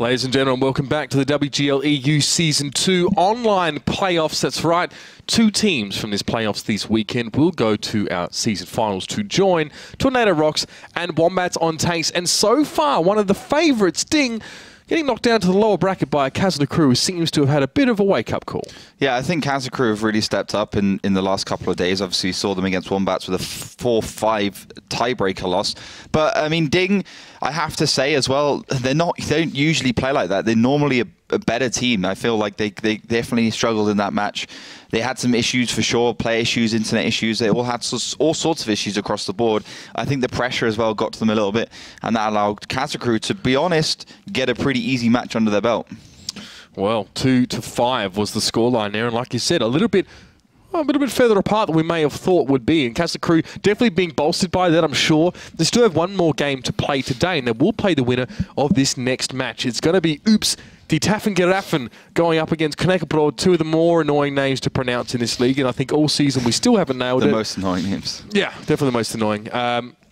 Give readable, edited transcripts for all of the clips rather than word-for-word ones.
Ladies and gentlemen, welcome back to the WGLEU Season 2 online playoffs. That's right, 2 teams from this playoffs this weekend will go to our season finals to join Tornado Rocks and Wombats on Tanks. And so far, one of the favourites, Ding, getting knocked down to the lower bracket by Knackebrod, who seems to have had a bit of a wake-up call. Yeah, I think Knackebrod have really stepped up in the last couple of days. Obviously, we saw them against Wombats with a 4-5 tiebreaker loss. But, I mean, Ding, I have to say as well, they don't usually play like that. They're normally a better team. I feel like they definitely struggled in that match. They had some issues for sure, player issues, internet issues. They all had all sorts of issues across the board. I think the pressure as well got to them a little bit, and that allowed Knackebrod, to be honest, get a pretty easy match under their belt. Well, 2-5 was the scoreline there, and like you said, a little bit further apart than we may have thought would be. And Knackebrod definitely being bolstered by that, I'm sure. They still have one more game to play today, and they will play the winner of this next match. It's going to be Oops Die Taffengeraffen going up against Knackebrod, 2 of the more annoying names to pronounce in this league, and I think all season we still haven't nailed it. The most annoying names. Yeah, definitely the most annoying.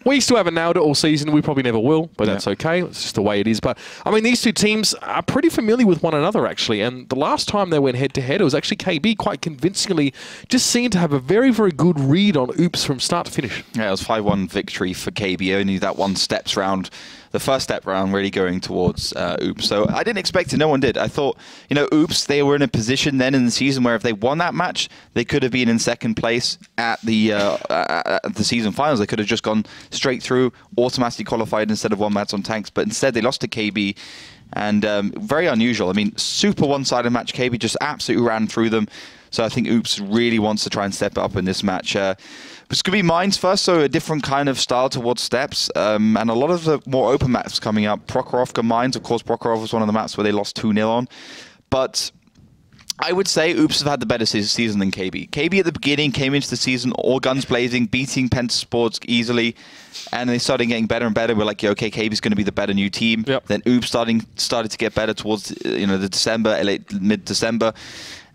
We still haven't nailed it all season. We probably never will, but that's okay. It's just the way it is. But, I mean, these two teams are pretty familiar with one another, actually. And the last time they went head-to-head, it was actually KB quite convincingly just seemed to have a very, very good read on Oops from start to finish. Yeah, it was 5-1 victory for KB. Only that one steps round. The first step round really going towards Oops. So I didn't expect it. No one did. I thought, you know, Oops, they were in a position then in the season where if they won that match, they could have been in second place at the season finals. They could have just gone straight through, automatically qualified instead of Wombats on Tanks. But instead, they lost to KB. And very unusual. I mean, super one-sided match. KB just absolutely ran through them. So I think Oops really wants to try and step up in this match. It's going to be Mines first, so a different kind of style towards steps. And a lot of the more open maps coming up. Prokhorovka Mines, of course, Prokhorov was one of the maps where they lost 2-0 on. But I would say Oops have had the better season than KB. KB at the beginning came into the season all guns blazing, beating Pentasports easily, and they started getting better and better. We're like, yeah, okay, KB's going to be the better new team. Yep. Then Oops started to get better towards the December, mid-December,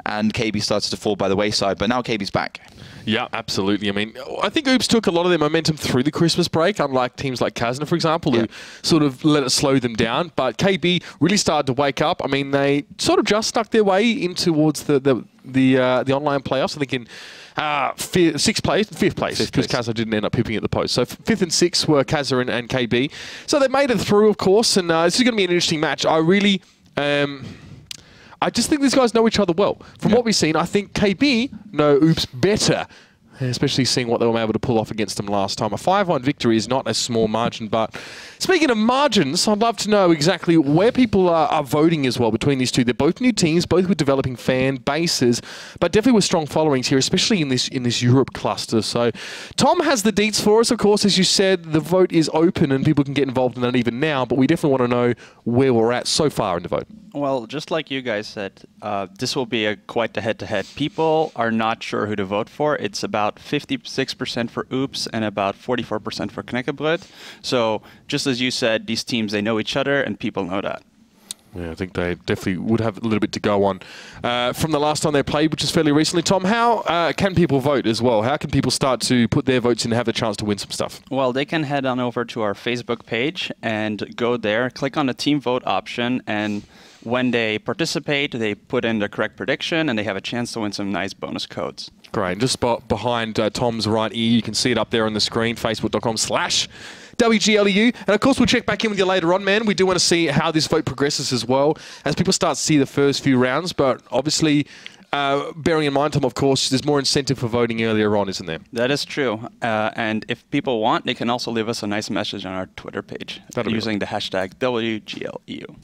and KB started to fall by the wayside. But now KB's back. Yeah, absolutely. I mean, I think Oops took a lot of their momentum through the Christmas break, unlike teams like Kazna, for example, who sort of let it slow them down. But KB really started to wake up. I mean, they sort of just snuck their way in towards the online playoffs. I think in fifth place, because Kazna didn't end up pipping at the post. So 5th and 6th were Kazna and KB. So they made it through, of course, and this is going to be an interesting match. I just think these guys know each other well. From what we've seen, I think KB know Oops better, especially seeing what they were able to pull off against them last time. A 5-1 victory is not a small margin, but speaking of margins, I'd love to know exactly where people are voting as well between these two. They're both new teams, both with developing fan bases, but definitely with strong followings here, especially in this Europe cluster. So Tom has the deets for us, of course. As you said, the vote is open and people can get involved in that even now, but we definitely want to know where we're at so far in the vote. Well, just like you guys said, this will be quite the head-to-head. People are not sure who to vote for. It's about 56% for Oops and about 44% for Knackebrod. So just as you said, these teams, they know each other and people know that. Yeah, I think they definitely would have a little bit to go on from the last time they played, which is fairly recently. Tom, how can people vote as well? How can people start to put their votes in and have the chance to win some stuff? Well, they can head on over to our Facebook page and go there, click on the team vote option, and when they participate, they put in the correct prediction, and they have a chance to win some nice bonus codes. Great. And just behind Tom's right ear, you can see it up there on the screen, facebook.com/WGLEU. And of course, we'll check back in with you later on, man. We do want to see how this vote progresses as well as people start to see the first few rounds. But obviously, bearing in mind, Tom, of course, there's more incentive for voting earlier on, isn't there? That is true. And if people want, they can also leave us a nice message on our Twitter page using the hashtag WGLEU.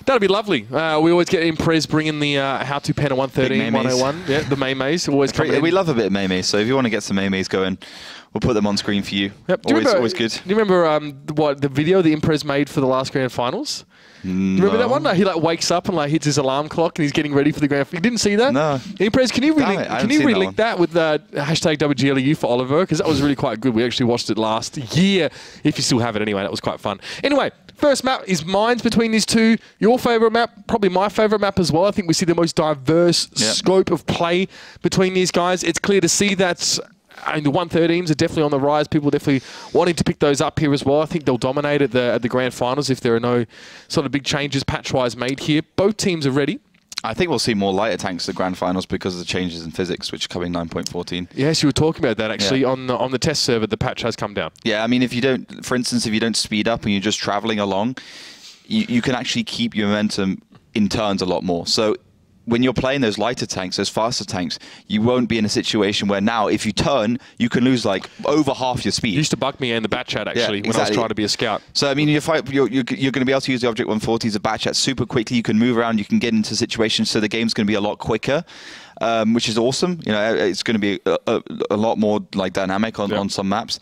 That'd be lovely. We always get Imprez bringing the How to Pen a 113, 101. Yeah, the Maymays always come in. We love a bit of Maymays, so if you want to get some Maymays going, we'll put them on screen for you. Yep. Always good. Do you remember what the video the Imprez made for the last grand finals? No. You remember that one? He wakes up and hits his alarm clock and he's getting ready for the grand final. You didn't see that? No. Imprez, can you relink that with hashtag WGLEU for Oliver? Because that was really quite good. We actually watched it last year. If you still have it anyway, that was quite fun. Anyway, first map is Mines between these two. Your favourite map, probably my favourite map as well. I think we see the most diverse scope of play between these guys. It's clear to see that I mean, the 113s are definitely on the rise. People are definitely wanting to pick those up here as well. I think they'll dominate at the grand finals if there are no sort of big changes patch-wise made here. Both teams are ready. I think we'll see more lighter tanks at the grand finals because of the changes in physics, which are coming 9.14. Yes, you were talking about that actually on the test server. The patch has come down. Yeah, I mean, if you don't, for instance, if you don't speed up and you're just traveling along, you can actually keep your momentum in turns a lot more. So when you're playing those lighter tanks, those faster tanks, you won't be in a situation where now, if you turn, you can lose like over half your speed. It used to bug me in the bat chat actually when I was trying to be a scout. So I mean, you're going to be able to use the Object 140 as a bat chat super quickly. You can move around, you can get into situations, so the game's going to be a lot quicker, which is awesome. You know, it's going to be a lot more like dynamic on some maps.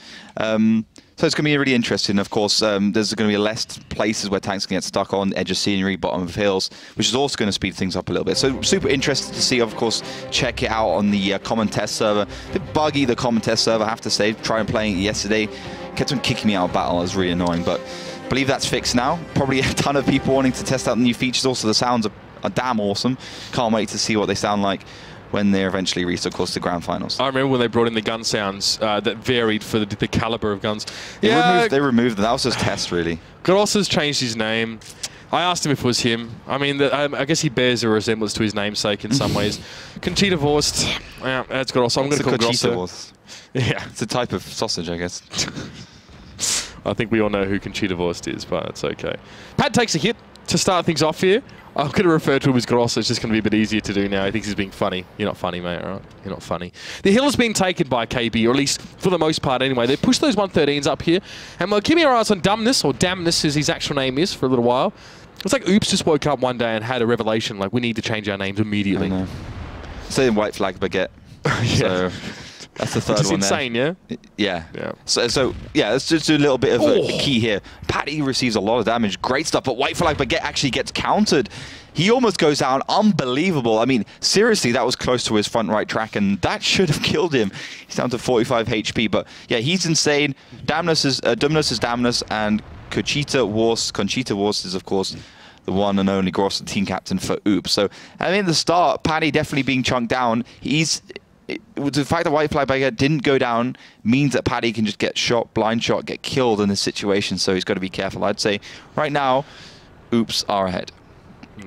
So it's going to be really interesting. Of course, there's going to be less places where tanks can get stuck on, edge of scenery, bottom of hills, which is also going to speed things up a little bit. So super interested to see, of course, check it out on the common test server. A bit buggy, the common test server, I have to say. Trying playing it yesterday. Kept on kicking me out of battle. It was really annoying, but I believe that's fixed now. Probably a ton of people wanting to test out the new features. Also, the sounds are damn awesome. Can't wait to see what they sound like when they eventually reach, of course, the grand finals. I remember when they brought in the gun sounds that varied for the caliber of guns. They removed them. That was just test, really. Grosser's changed his name. I asked him if it was him. I mean, I guess he bears a resemblance to his namesake in some ways. Conchita Wurst, that's Grosser. I'm going to call Grosser. Yeah. It's a type of sausage, I guess. I think we all know who Conchita Wurst is, but it's okay. Pat takes a hit to start things off here. I'm going to refer to him as Grosser. It's just going to be a bit easier to do now. He thinks he's being funny. You're not funny, mate, all right? You're not funny. The hill has been taken by KB, or at least for the most part anyway. They pushed those 113s up here. And we're keeping our eyes on Dumbness, or Damness as his actual name is, for a little while. It's like Oops just woke up one day and had a revelation, like, we need to change our names immediately. I know. Saying White Flag Baguette. Yeah. So that's the third Which is one insane, there. Yeah? Yeah. So yeah, let's just do a little bit of a key here. Paddy receives a lot of damage. Great stuff, but White Flag Baguette actually gets countered. He almost goes down. Unbelievable. I mean, seriously, that was close to his front right track, and that should have killed him. He's down to 45 HP, but yeah, he's insane. Dumbness is Damnus, and Conchita Wurst is, of course, the one and only Grosser team captain for Oops. So, I mean, at the start, Paddy definitely being chunked down. The fact that White Flag Baguette didn't go down means that Paddy can just get shot, blind shot, get killed in this situation, so he's got to be careful. I'd say right now, Oops are ahead.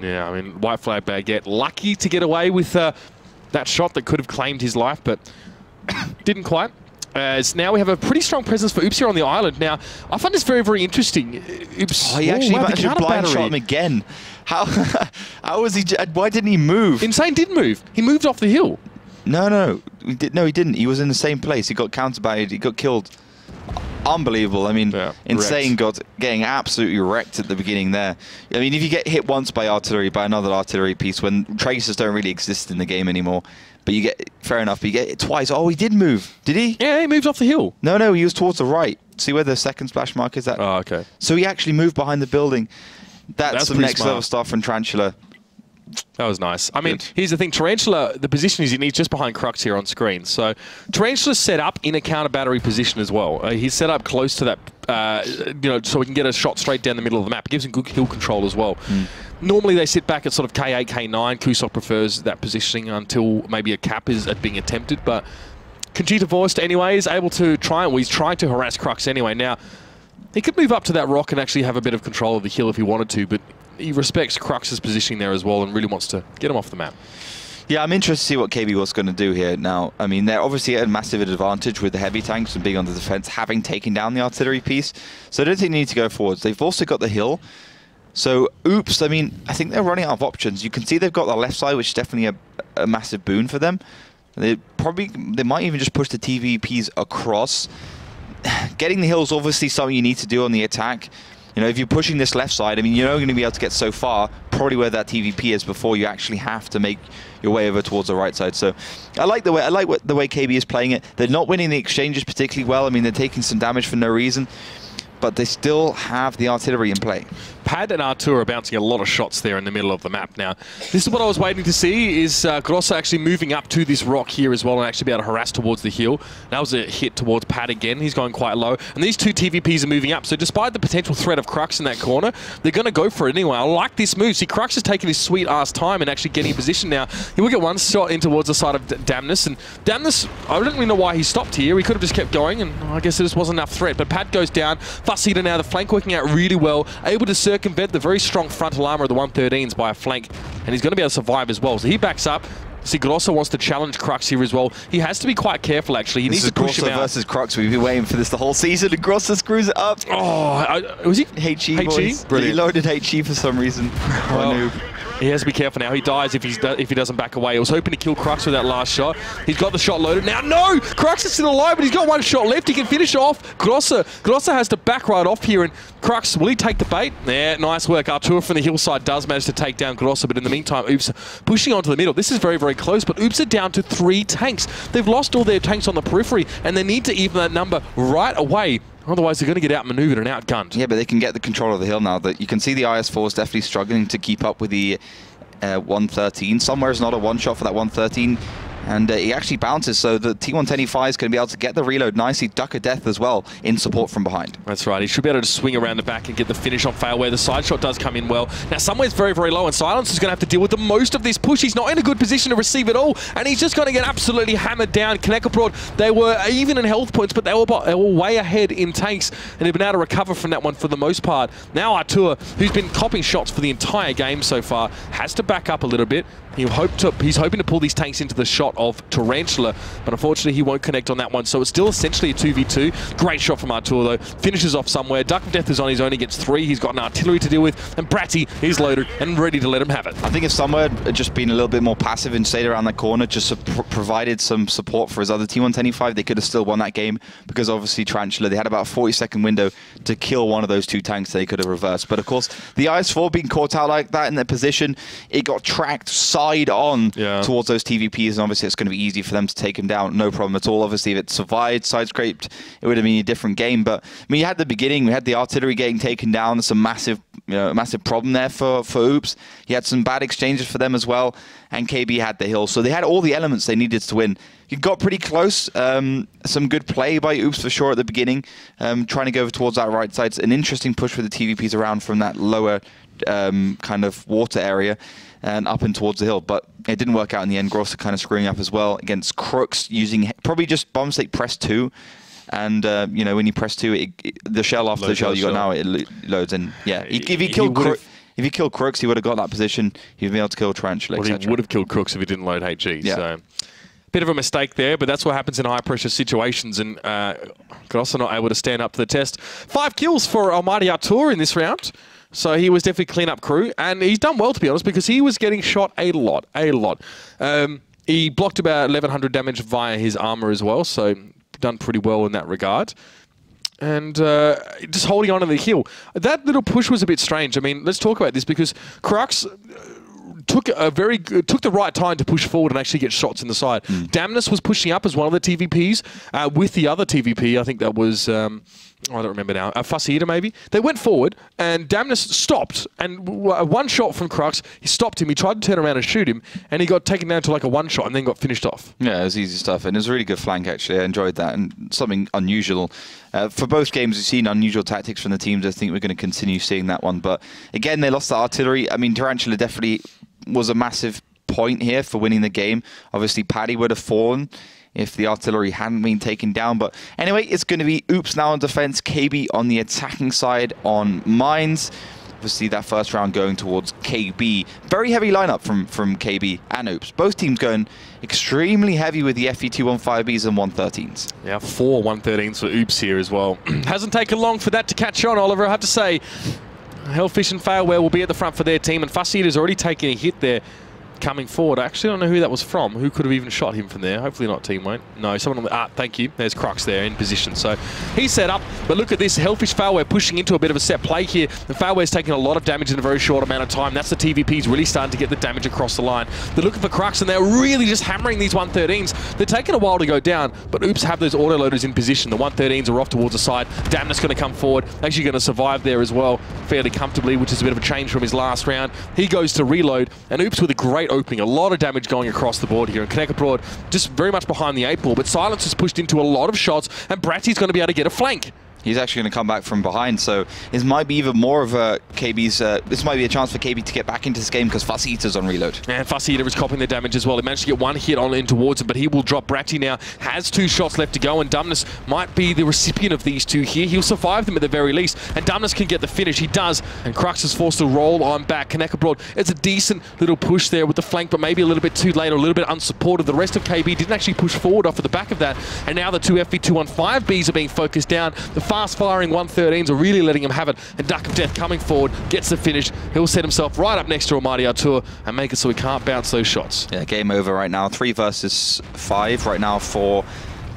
Yeah, I mean, White Flag Baguette lucky to get away with that shot that could have claimed his life, but didn't quite. As now we have a pretty strong presence for Oops here on the island. Now, I find this very, very interesting. Oops. Oh, he actually managed to blind shot him again. How was he? Why didn't he move? Insane did move. He moved off the hill. No, he didn't. He was in the same place. He got countered by it. He got killed. Unbelievable. I mean, Insane getting absolutely wrecked at the beginning there. I mean, if you get hit once by another artillery piece, when tracers don't really exist in the game anymore, but you get, fair enough, but you get it twice. Oh, he did move. Did he? Yeah, he moved off the hill. No, he was towards the right. See where the second splash mark is? That. Oh, okay. So he actually moved behind the building. That's some next level stuff from Tarantula. That was nice. I mean, here's the thing. Tarantula, the position he's in, he's just behind Crux here on screen. So Tarantula's set up in a counter battery position as well. He's set up close to that, so we can get a shot straight down the middle of the map. It gives him good hill control as well. Normally they sit back at sort of K8, K9. Kusok prefers that positioning until maybe a cap is being attempted. But Conchita Wurst, anyway, is able to try, well, he's trying to harass Crux anyway. Now, he could move up to that rock and actually have a bit of control of the hill if he wanted to, but he respects Crux's positioning there as well and really wants to get him off the map. Yeah, I'm interested to see what KB was going to do here now. I mean, they're obviously at a massive advantage with the heavy tanks and being on the defense, having taken down the artillery piece. So I don't think they need to go forwards. They've also got the hill. So, Oops, I mean, I think they're running out of options. You can see they've got the left side, which is definitely a massive boon for them. They might even just push the TVPs across. Getting the hill is obviously something you need to do on the attack. You know, if you're pushing this left side, I mean, you're not going to be able to get so far, probably where that TVP is, before you actually have to make your way over towards the right side. So, I like the way KB is playing it. They're not winning the exchanges particularly well. I mean, they're taking some damage for no reason. but they still have the artillery in play. Pad and Artur are bouncing a lot of shots there in the middle of the map. Now, this is what I was waiting to see, is Grossa actually moving up to this rock here as well and actually be able to harass towards the hill. That was a hit towards Pad again. He's going quite low. And these two TVPs are moving up. So despite the potential threat of Crux in that corner, they're going to go for it anyway. I like this move. See, Crux is taking his sweet-ass time and actually getting in position now. He will get one shot in towards the side of Damnus. And Damnus, I don't really know why he stopped here. He could have just kept going, and I guess there just wasn't enough threat. But Pad goes down. Fussida now, the flank working out really well. Able to circumvent the very strong frontal armor of the 113s by a flank, and he's going to be able to survive as well. So he backs up. See, Grossa wants to challenge Crux here as well. He has to be quite careful, actually. He needs to push him out. Versus Crux. We've been waiting for this the whole season, and Grossa screws it up. Oh, was he? HE boys. Brilliant. He loaded HE for some reason. Well, he has to be careful now. He dies if he doesn't back away. He was hoping to kill Crux with that last shot. He's got the shot loaded. Now, no! Crux is still alive, but he's got one shot left. He can finish off Grossa. Grossa has to back right off here, and Crux, will he take the bait? Yeah, nice work. Artur from the hillside does manage to take down Grossa, but in the meantime, Oops pushing onto the middle. This is very, very close, but Oops are down to 3 tanks. They've lost all their tanks on the periphery, and they need to even that number right away. Otherwise, they're going to get outmaneuvered and outgunned. Yeah, but they can get the control of the hill now. That you can see the IS-4 is definitely struggling to keep up with the 113. Somewhere is not a one-shot for that 113. And he actually bounces, so the T110E5 is going to be able to get the reload nicely, duck a death as well, in support from behind. That's right. He should be able to swing around the back and get the finish on Failware. The side shot does come in well. Now, Somewhere's very, very low, and Silence is going to have to deal with the most of this push. He's not in a good position to receive it all, and he's just going to get absolutely hammered down. Knackebrod, they were even in health points, but they were way ahead in tanks, and they've been able to recover from that one for the most part. Now, Artur, who's been copping shots for the entire game so far, has to back up a little bit. He's hoping to pull these tanks into the shot of Tarantula, but unfortunately he won't connect on that one. So it's still essentially a 2v2. Great shot from Artur though. Finishes off somewhere. Duck of Death is on his own. He gets 3. He's got an artillery to deal with, and Bratty is loaded and ready to let him have it. I think if Somewhere had just been a little bit more passive and stayed around that corner, just provided some support for his other T110E5, they could have still won that game, because obviously Tarantula, they had about a 40-second window to kill one of those 2 tanks they could have reversed. But of course, the IS-4 being caught out like that in their position, it got tracked side on towards those TVPs, and obviously it's going to be easy for them to take him down. No problem at all. Obviously, if it survived, side-scraped, it would have been a different game. But I mean, you had the beginning, we had the artillery getting taken down. There's a massive problem there for Oops. He had some bad exchanges for them as well, and KB had the hill. So they had all the elements they needed to win. It got pretty close. Some good play by Oops for sure at the beginning, trying to go towards that right side. It's an interesting push for the TVPs around from that lower kind of water area and up and towards the hill, but it didn't work out in the end. Grossa kind of screwing up as well against Crux, using probably just bomb state press 2, and when you press 2, the shell after the shell you got now, it loads in. Yeah, if he killed Crux, he would have got that position. He'd be able to kill Tarantula. Well, he would have killed Crux if he didn't load HE. Yeah. So bit of a mistake there, but that's what happens in high pressure situations, and Grossa not able to stand up to the test. 5 kills for Almighty Artur in this round. So he was definitely clean-up crew, and he's done well, to be honest, because he was getting shot a lot. He blocked about 1,100 damage via his armor as well, so done pretty well in that regard. And just holding on to the hill. That little push was a bit strange. I mean, let's talk about this, because Crux took the right time to push forward and actually get shots in the side. Damnus was pushing up as one of the TVPs with the other TVP. I think that was I don't remember now. Fussida maybe. They went forward, and Damnus stopped, and one shot from Crux, he stopped him. He tried to turn around and shoot him, and he got taken down to like a 1 shot and then got finished off. Yeah, it was easy stuff, and it was a really good flank actually. I enjoyed that, and something unusual. For both games, we've seen unusual tactics from the teams. I think we're going to continue seeing that one. But again, they lost the artillery. I mean, Tarantula definitely was a massive point here for winning the game. Obviously, Paddy would have fallen if the artillery hadn't been taken down. But anyway, it's going to be Oops now on defense, KB on the attacking side on mines. Obviously, that first round going towards KB. Very heavy lineup from KB and Oops. Both teams going extremely heavy with the FE215Bs and 113s. Yeah, 4 113s for Oops here as well. Hasn't taken long for that to catch on, Oliver, I have to say. Hellfish and Failware will be at the front for their team, and Fussida has already taken a hit there. coming forward. I actually don't know who that was from. Who could have even shot him from there? Hopefully not teammate. No, someone on the... thank you. There's Crux there in position. So he's set up. But look at this. Hellfish Fairway pushing into a bit of a set play here. The Fairway's taking a lot of damage in a very short amount of time. That's the TVPs really starting to get the damage across the line. They're looking for Crux, and they're really just hammering these 113s. They're taking a while to go down, but Oops have those autoloaders in position. The 113s are off towards the side. Damnus going to come forward. Actually going to survive there as well fairly comfortably, which is a bit of a change from his last round. He goes to reload, and Oops with a great opening. A lot of damage going across the board here. And Knackebrod just very much behind the 8-ball, but Silence has pushed into a lot of shots, and Bratty's going to be able to get a flank. He's actually going to come back from behind, so this might be even more of a KB's... this might be a chance for KB to get back into this game because Fussy Eater's on reload. And Fussy Eater is copying the damage as well. He managed to get one hit on in towards him, but he will drop. Bratty now has 2 shots left to go, and Dumbness might be the recipient of these 2 here. He'll survive them at the very least, and Dumbness can get the finish. He does, and Crux is forced to roll on back. Knackebrod, it's a decent little push there with the flank, but maybe a little bit too late or a little bit unsupported. The rest of KB didn't actually push forward off of the back of that, and now the 2 FV215Bs are being focused down. The fast-firing 113s are really letting him have it, and Duck of Death coming forward, gets the finish. He'll set himself right up next to Almighty Artur and make it so he can't bounce those shots. Yeah, game over right now. 3 versus 5 right now for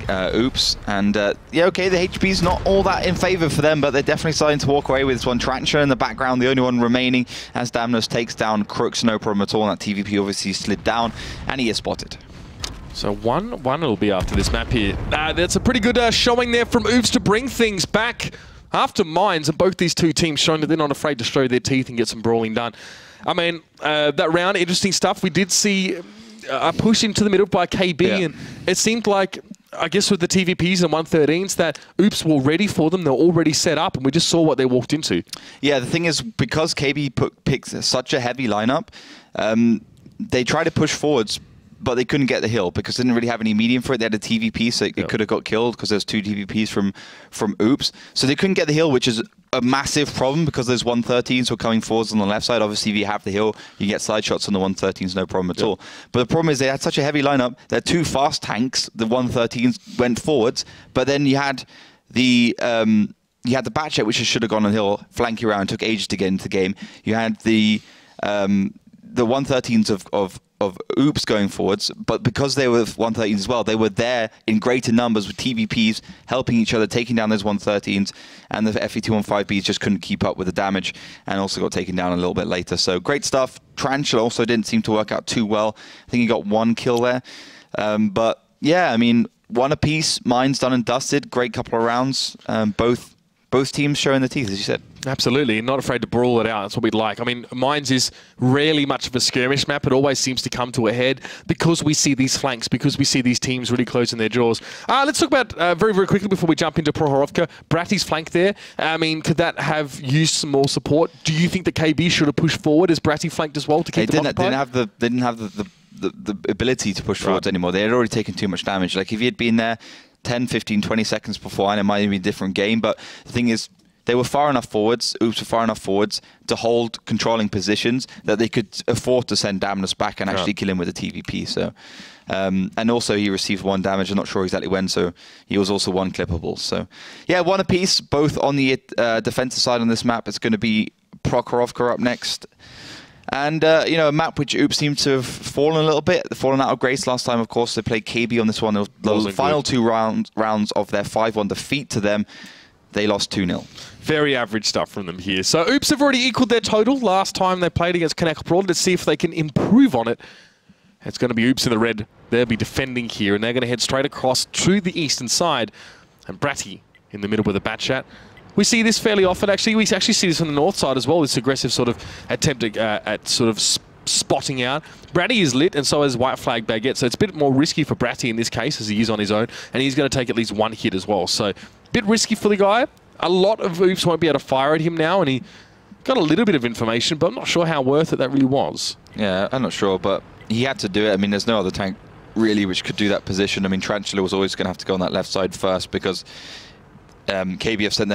Oops. And yeah, okay, the HP's not all that in favor for them, but they're definitely starting to walk away with this one. Trancher in the background, the only one remaining, as Damnus takes down Crooks, no problem at all. And that TVP obviously slid down, and he is spotted. So 1-1 it'll be after this map here. That's a pretty good showing there from Oops to bring things back after Mines, and both these 2 teams showing that they're not afraid to show their teeth and get some brawling done. I mean, that round, interesting stuff. We did see a push into the middle by KB, and it seemed like, I guess with the TVPs and 113s, that Oops were ready for them. They're already set up, and we just saw what they walked into. Yeah, the thing is, because KB picks such a heavy lineup, they try to push forwards, but they couldn't get the hill because they didn't really have any medium for it. They had a TVP, so it could have got killed because there's 2 TVPs from Oops. So they couldn't get the hill, which is a massive problem because those 113s were coming forwards on the left side. Obviously, if you have the hill, you get side shots on the 113s, no problem at all. But the problem is they had such a heavy lineup. They're 2 fast tanks. The 113s went forwards, but then you had the Batchet, which should have gone on the hill, flanking around, took ages to get into the game. You had the 113s of Oops going forwards, but because they were 113s as well, they were there in greater numbers with TVPs helping each other, taking down those 113s, and the FE215Bs just couldn't keep up with the damage and also got taken down a little bit later. So great stuff. Tarantula also didn't seem to work out too well. I think he got 1 kill there. But yeah, I mean, 1 apiece, Mines done and dusted. Great couple of rounds. Both teams showing the teeth, as you said. Absolutely, not afraid to brawl it out. That's what we'd like. I mean, Mines is rarely much of a skirmish map. It always seems to come to a head because we see these flanks, because we see these teams really closing their jaws. Let's talk about, very, very quickly before we jump into Prohorovka, Bratty's flank there. I mean, could that have used some more support? Do you think that KB should have pushed forward as Bratty flanked as well to keep them occupied? They didn't have the ability to push forwards anymore. They had already taken too much damage. Like, if he had been there 10, 15, 20 seconds before, and it might have been a different game, but the thing is, they were far enough forwards, Oops were far enough forwards to hold controlling positions that they could afford to send Damnus back and actually kill him with a TVP. So, and also he received 1 damage, I'm not sure exactly when, so he was also 1 clippable. So yeah, 1 apiece, both on the defensive side on this map. It's going to be Prokhorovka up next. And, you know, a map which Oops seemed to have fallen a little bit, fallen out of grace last time, of course. They played KB on this one. The final 2 rounds of their 5-1 defeat to them, they lost 2-0. Very average stuff from them here. So Oops have already equaled their total last time they played against Knackebrod. Let's see if they can improve on it. It's going to be Oops in the red. They'll be defending here, and they're going to head straight across to the eastern side. And Bratty in the middle with a Batchat. We see this fairly often, actually. We actually see this on the north side as well, this aggressive sort of attempt at sort of spotting out. Bratty is lit, and so is White Flag Baguette, so it's a bit more risky for Bratty in this case, as he is on his own, and he's going to take at least 1 hit as well. So, a bit risky for the guy. A lot of Oops won't be able to fire at him now, and he got a little bit of information, but I'm not sure how worth it that really was. Yeah, I'm not sure, but he had to do it. I mean, there's no other tank really which could do that position. I mean, Tarantula was always going to have to go on that left side first because KBF sent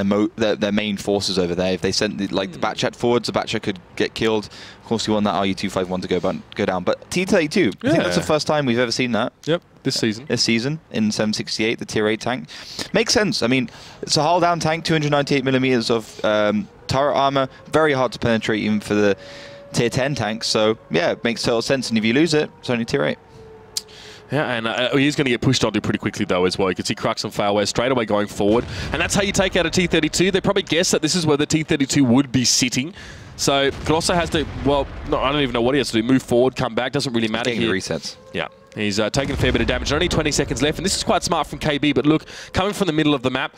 their main forces over there. If they sent the Batchat forwards, the Batchat could get killed. Of course, you want that RU-251 to go down. But T-32, I think that's the first time we've ever seen that. Yep, this season. This season in 768, the Tier 8 tank. Makes sense. I mean, it's a hull-down tank, 298mm of turret armor. Very hard to penetrate even for the tier 10 tanks. So yeah, it makes total sense. And if you lose it, it's only tier 8. Yeah, and he's going to get pushed onto pretty quickly, though, as well. You can see Crux and Failware straight away going forward. And that's how you take out a T32. They probably guessed that this is where the T32 would be sitting. So Colossus has to, well, no, I don't even know what he has to do. Move forward, come back, doesn't really matter here. Resets. Yeah. He's taking a fair bit of damage. Only 20 seconds left, and this is quite smart from KB. But look, coming from the middle of the map,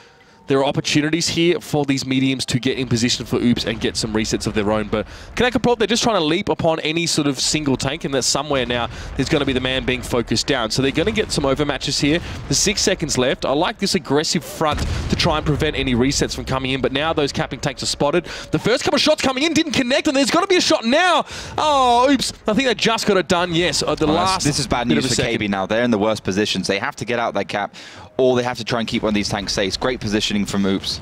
there are opportunities here for these mediums to get in position for Oops and get some resets of their own. But Knackebrod, they're just trying to leap upon any sort of single tank, and that somewhere now there's going to be the man being focused down. So they're going to get some overmatches here. There's 6 seconds left. I like this aggressive front to try and prevent any resets from coming in, but now those capping tanks are spotted. The first couple of shots coming in didn't connect, and there's got to be a shot now. Oh, Oops. I think they just got it done, yes. This is bad news for KB now. They're in the worst positions. They have to get out that cap, or they have to try and keep one of these tanks safe. Great positioning from Oops.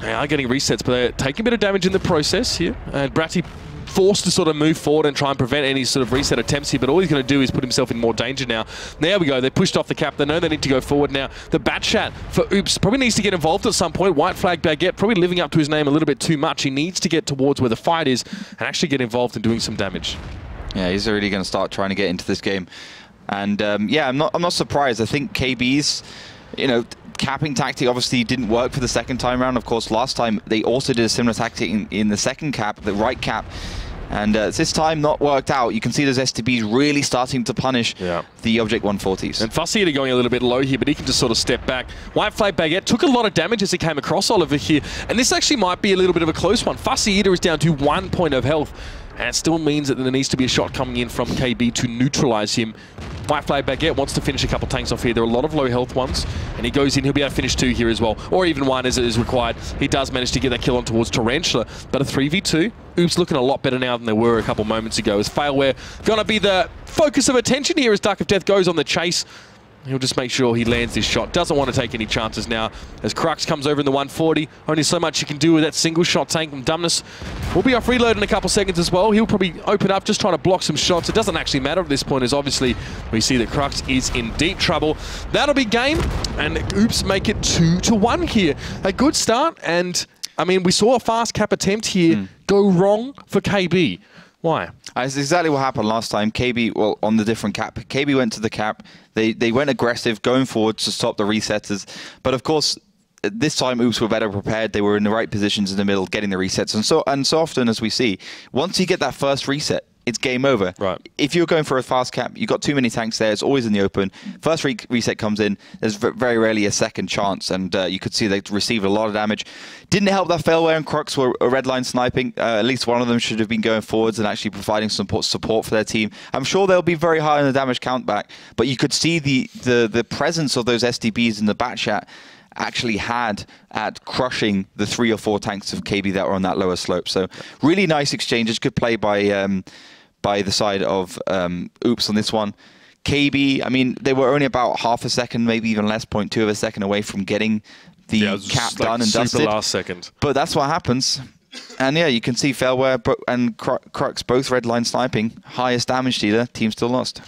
They are getting resets, but they're taking a bit of damage in the process here. And Bratty forced to sort of move forward and try and prevent any sort of reset attempts here, but all he's going to do is put himself in more danger now. There we go. They pushed off the cap. They know they need to go forward now. The bat chat for Oops probably needs to get involved at some point. White Flag Baguette probably living up to his name a little bit too much. He needs to get towards where the fight is and actually get involved in doing some damage. Yeah, he's already going to start trying to get into this game. And yeah, I'm not surprised. I think KB's, capping tactic obviously didn't work for the second time around. Of course, last time they also did a similar tactic in the second cap, the right cap. And this time not worked out. You can see those STBs really starting to punish the Object 140s. And Fussy Eater going a little bit low here, but he can just sort of step back. White Flag Baguette took a lot of damage as he came across Oliver here. And this actually might be a little bit of a close one. Fussy Eater is down to 1 point of health. And it still means that there needs to be a shot coming in from KB to neutralize him. White Flag Baguette wants to finish a couple tanks off here. There are a lot of low health ones. And he goes in, he'll be able to finish 2 here as well. Or even 1 as it is required. He does manage to get that kill on towards Tarantula. But a 3v2. Oops looking a lot better now than they were a couple moments ago. As Failware going to be the focus of attention here as Duck of Death goes on the chase. He'll just make sure he lands this shot. Doesn't want to take any chances now. As Crux comes over in the 140, only so much you can do with that single shot tank from Dumbness. Will be off reload in a couple seconds as well. He'll probably open up just trying to block some shots. It doesn't actually matter at this point, as obviously we see that Crux is in deep trouble. That'll be game, and Oops make it 2-1 here. A good start, and I mean, we saw a fast cap attempt here go wrong for KB. Why? That's exactly what happened last time. KB, well, on the different cap, KB went to the cap. They went aggressive, going forward to stop the resetters. But of course, this time Oops were better prepared. They were in the right positions in the middle, getting the resets. And so often, as we see, once you get that first reset, it's game over. Right. If you're going for a fast cap, you've got too many tanks there. It's always in the open. First reset comes in. There's very rarely a second chance, and you could see they received a lot of damage. Didn't help that Failware and Crux were red line sniping. At least one of them should have been going forwards and actually providing some support for their team. I'm sure they'll be very high on the damage count back, but you could see the presence of those SDBs in the bat chat actually had at crushing the 3 or 4 tanks of KB that were on that lower slope. So really nice exchanges. Good play by the side of Oops on this one. KB, I mean, they were only about half a second, maybe even less, 0.2 of a second away from getting the cap done and dusted. Last second. But that's what happens. And yeah, you can see Failware and Crux both red line sniping. Highest damage dealer, team still lost.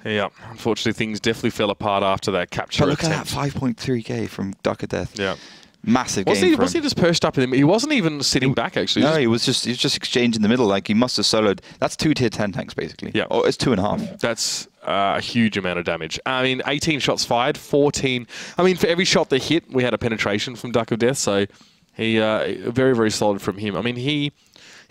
Yeah, unfortunately things definitely fell apart after that capture. But look at that 5.3k from Duck of Death. Yeah. Massive game for him. Was he just perched up in him? He wasn't even sitting back, actually. No, he was just exchanged in the middle. Like, he must have soloed. That's 2 tier 10 tanks, basically. Yeah. Oh, it's 2.5. That's a huge amount of damage. I mean, 18 shots fired, 14. I mean, for every shot they hit, we had a penetration from Duck of Death. So he very, very solid from him. I mean, he